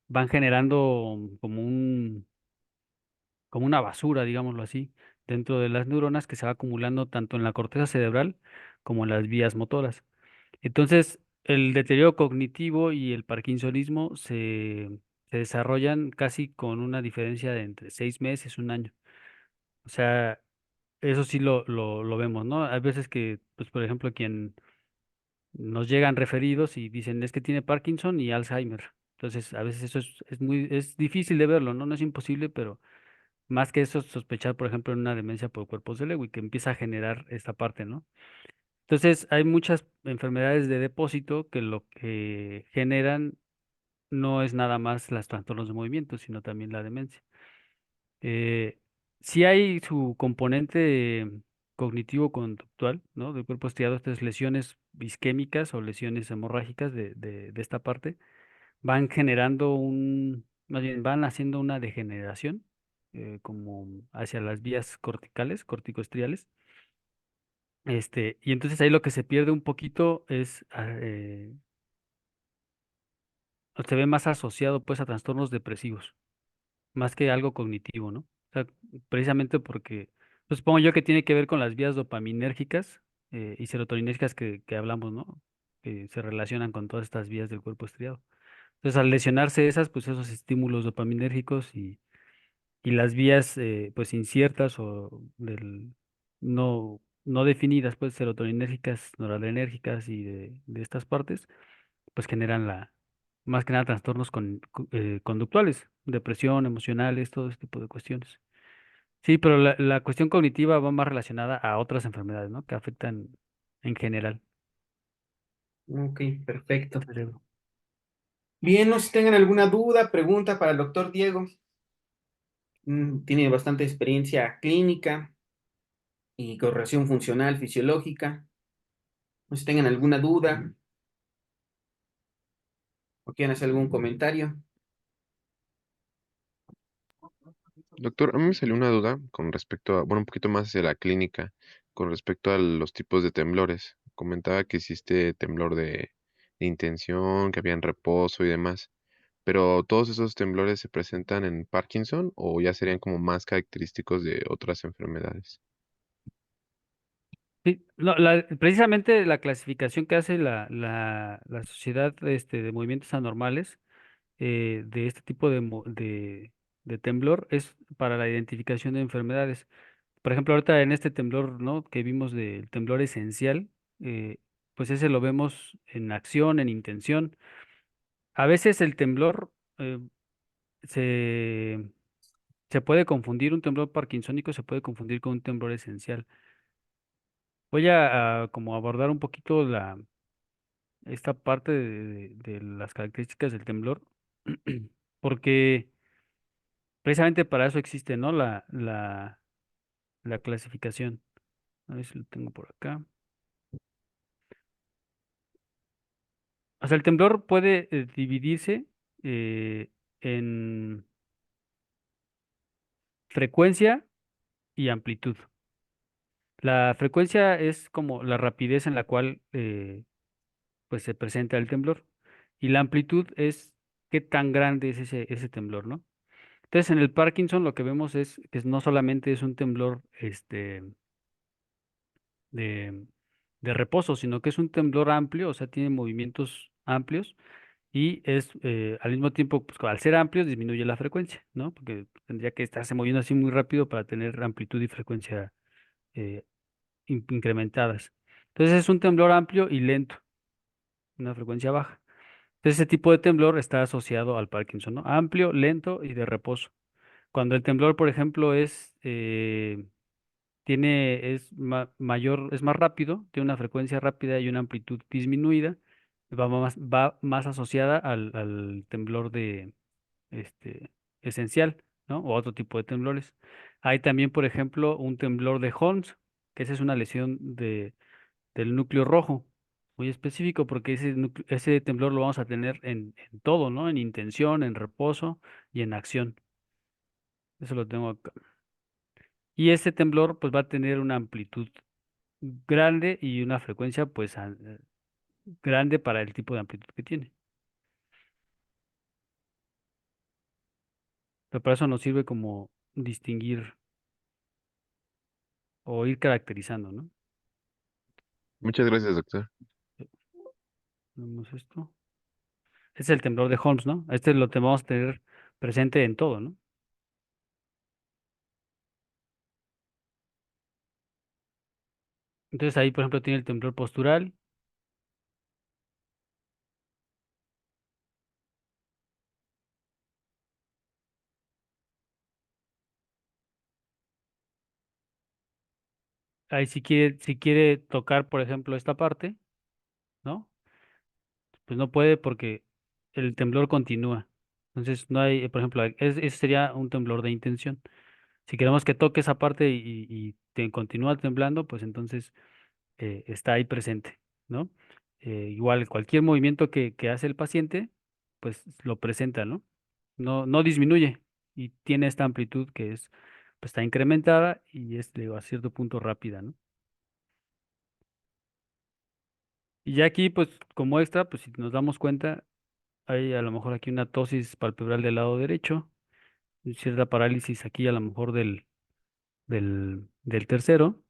van generando como una basura, digámoslo así, dentro de las neuronas que se va acumulando tanto en la corteza cerebral como en las vías motoras. Entonces, el deterioro cognitivo y el parkinsonismo se desarrollan casi con una diferencia de entre 6 meses y un año. O sea, eso sí lo vemos, ¿no? Hay veces que, pues, por ejemplo, quien nos llegan referidos y dicen es que tiene Parkinson y Alzheimer. Entonces, a veces eso es difícil de verlo, ¿no? No es imposible, pero más que eso, sospechar, por ejemplo, en una demencia por cuerpos de Lewy, que empieza a generar esta parte, ¿no? Entonces, hay muchas enfermedades de depósito que lo que generan no es nada más los trastornos de movimiento, sino también la demencia. Eh, sí hay su componente cognitivo-conductual, ¿no? Del cuerpo estriado, estas lesiones isquémicas o lesiones hemorrágicas de esta parte, van generando más bien van haciendo una degeneración como hacia las vías corticales, corticoestriales. Y entonces ahí lo que se pierde un poquito es, o se ve más asociado pues a trastornos depresivos, más que algo cognitivo, ¿no? O sea, precisamente porque, pues supongo yo que tiene que ver con las vías dopaminérgicas y serotoninérgicas que hablamos, ¿no? Que se relacionan con todas estas vías del cuerpo estriado. Entonces, al lesionarse esas, pues esos estímulos dopaminérgicos y las vías pues inciertas o no definidas, pues serotoninérgicas, noradrenérgicas y de estas partes, pues generan más que nada trastornos conductuales, depresión, emocionales, todo este tipo de cuestiones. Sí, pero la cuestión cognitiva va más relacionada a otras enfermedades, ¿no? Que afectan en general Ok, perfecto. al cerebro. Bien, no sé si tengan alguna duda, pregunta para el doctor Diego. Tiene bastante experiencia clínica y correlación funcional, fisiológica. No sé si tengan alguna duda o quieran hacer algún comentario. Doctor, a mí me salió una duda con respecto a, bueno, un poquito más hacia la clínica, con respecto a los tipos de temblores. Comentaba que existe temblor de intención, que había en reposo y demás, pero ¿todos esos temblores se presentan en Parkinson o ya serían como más característicos de otras enfermedades? Sí, no, precisamente la clasificación que hace la Sociedad de Movimientos Anormales de este tipo de temblor es para la identificación de enfermedades. Por ejemplo, ahorita en este temblor, ¿no? Que vimos del temblor esencial, eh, pues ese lo vemos en acción, en intención. A veces el temblor se, se puede confundir, un temblor parkinsónico se puede confundir con un temblor esencial. Voy a como abordar un poquito esta parte de las características del temblor, porque precisamente para eso existe, ¿no? La clasificación. A ver si lo tengo por acá. O sea, el temblor puede dividirse eh, en frecuencia y amplitud. La frecuencia es como la rapidez en la cual pues se presenta el temblor y la amplitud es qué tan grande es ese temblor, ¿no? Entonces, en el Parkinson lo que vemos es que no solamente es un temblor de, de reposo, sino que es un temblor amplio, o sea, tiene movimientos amplios y es al mismo tiempo, pues al ser amplios disminuye la frecuencia, ¿no? Porque tendría que estarse moviendo así muy rápido para tener amplitud y frecuencia eh, incrementadas. Entonces es un temblor amplio y lento, una frecuencia baja. Entonces ese tipo de temblor está asociado al Parkinson, ¿no? Amplio, lento y de reposo. Cuando el temblor, por ejemplo, mayor, es más rápido, tiene una frecuencia rápida y una amplitud disminuida, va más asociada al temblor este, esencial, ¿no? O otro tipo de temblores. Hay también, por ejemplo, un temblor de Holmes, que esa es una lesión del núcleo rojo, muy específico, porque ese temblor lo vamos a tener en todo, ¿no? En intención, en reposo y en acción. Eso lo tengo acá. Y ese temblor, pues, va a tener una amplitud grande y una frecuencia, pues, grande para el tipo de amplitud que tiene. Pero para eso nos sirve como distinguir o ir caracterizando, ¿no? Muchas gracias, doctor. Vemos esto. Este es el temblor de Holmes, ¿no? Este lo vamos a tener presente en todo, ¿no? Entonces ahí, por ejemplo, tiene el temblor postural. Ahí si quiere tocar, por ejemplo, esta parte, ¿no? Pues no puede porque el temblor continúa. Entonces no hay, por ejemplo, ese sería un temblor de intención. Si queremos que toque esa parte y continúa temblando, pues entonces está ahí presente, ¿no? Igual cualquier movimiento que hace el paciente, pues lo presenta, ¿no? No disminuye y tiene esta amplitud que pues está incrementada y es, digo, a cierto punto rápida, ¿no? Y ya aquí, pues como extra, pues si nos damos cuenta, hay a lo mejor aquí una ptosis palpebral del lado derecho, y cierta parálisis aquí a lo mejor del tercero,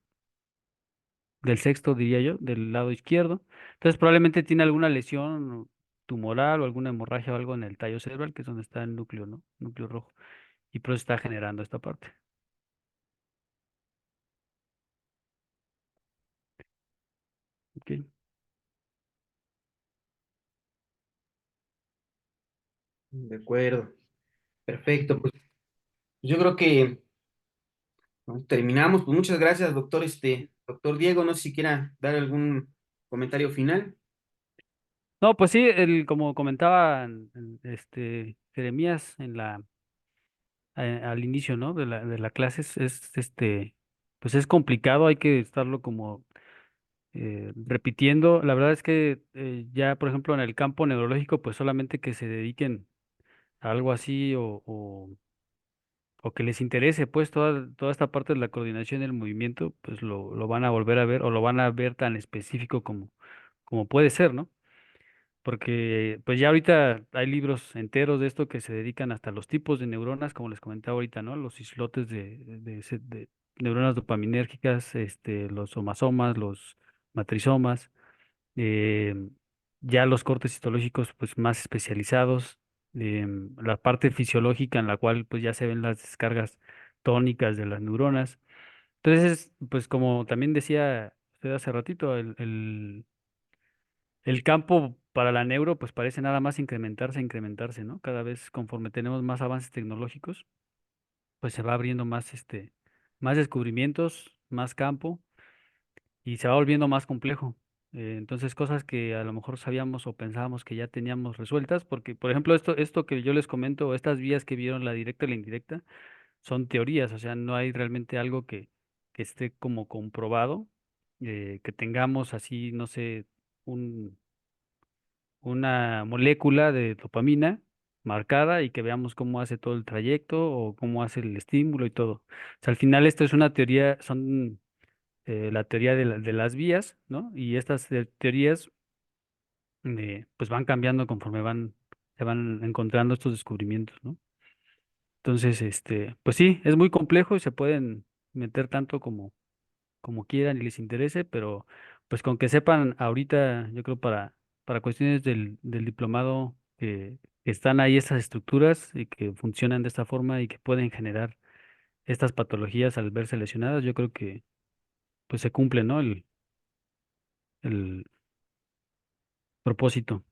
del sexto diría yo, del lado izquierdo. Entonces probablemente tiene alguna lesión tumoral o alguna hemorragia o algo en el tallo cerebral, que es donde está el núcleo, ¿no? Núcleo rojo. Y por eso está generando esta parte. Ok. De acuerdo, perfecto. Pues yo creo que ¿no? Terminamos. Pues muchas gracias, doctor, doctor Diego. No sé si quiera dar algún comentario final. No, pues sí, como comentaba Jeremías al inicio, ¿no? De la clase pues es complicado, hay que estarlo como repitiendo. La verdad es que ya, por ejemplo, en el campo neurológico, pues solamente que se dediquen a algo así o que les interese, pues toda esta parte de la coordinación del movimiento, pues lo van a volver a ver o lo van a ver tan específico como puede ser, ¿no? Porque pues ya ahorita hay libros enteros de esto que se dedican hasta los tipos de neuronas, como les comentaba ahorita, ¿no? Los islotes neuronas dopaminérgicas, los somasomas, los matrizomas, eh, ya los cortes histológicos pues más especializados, la parte fisiológica en la cual pues ya se ven las descargas tónicas de las neuronas. Entonces, pues como también decía usted hace ratito, el campo para la neuro pues parece nada más incrementarse, ¿no? Cada vez conforme tenemos más avances tecnológicos, pues se va abriendo más, más descubrimientos, más campo y se va volviendo más complejo. Entonces, cosas que a lo mejor sabíamos o pensábamos que ya teníamos resueltas, porque, por ejemplo, esto que yo les comento, estas vías que vieron, la directa y la indirecta, son teorías, o sea, no hay realmente algo que esté como comprobado, que tengamos así, no sé, un, una molécula de dopamina marcada y que veamos cómo hace todo el trayecto o cómo hace el estímulo y todo. O sea, al final esto es una teoría, son la teoría de las vías, ¿no? Y estas teorías pues van cambiando conforme se van encontrando estos descubrimientos, ¿no? Entonces, pues sí, es muy complejo y se pueden meter tanto como quieran y les interese, pero pues con que sepan ahorita, yo creo para cuestiones del diplomado, que están ahí estas estructuras y que funcionan de esta forma y que pueden generar estas patologías al verse lesionadas, yo creo que pues se cumple, ¿no? El propósito.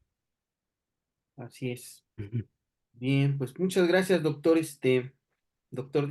Así es. Ujú. Bien, pues muchas gracias, doctor, doctor Diego.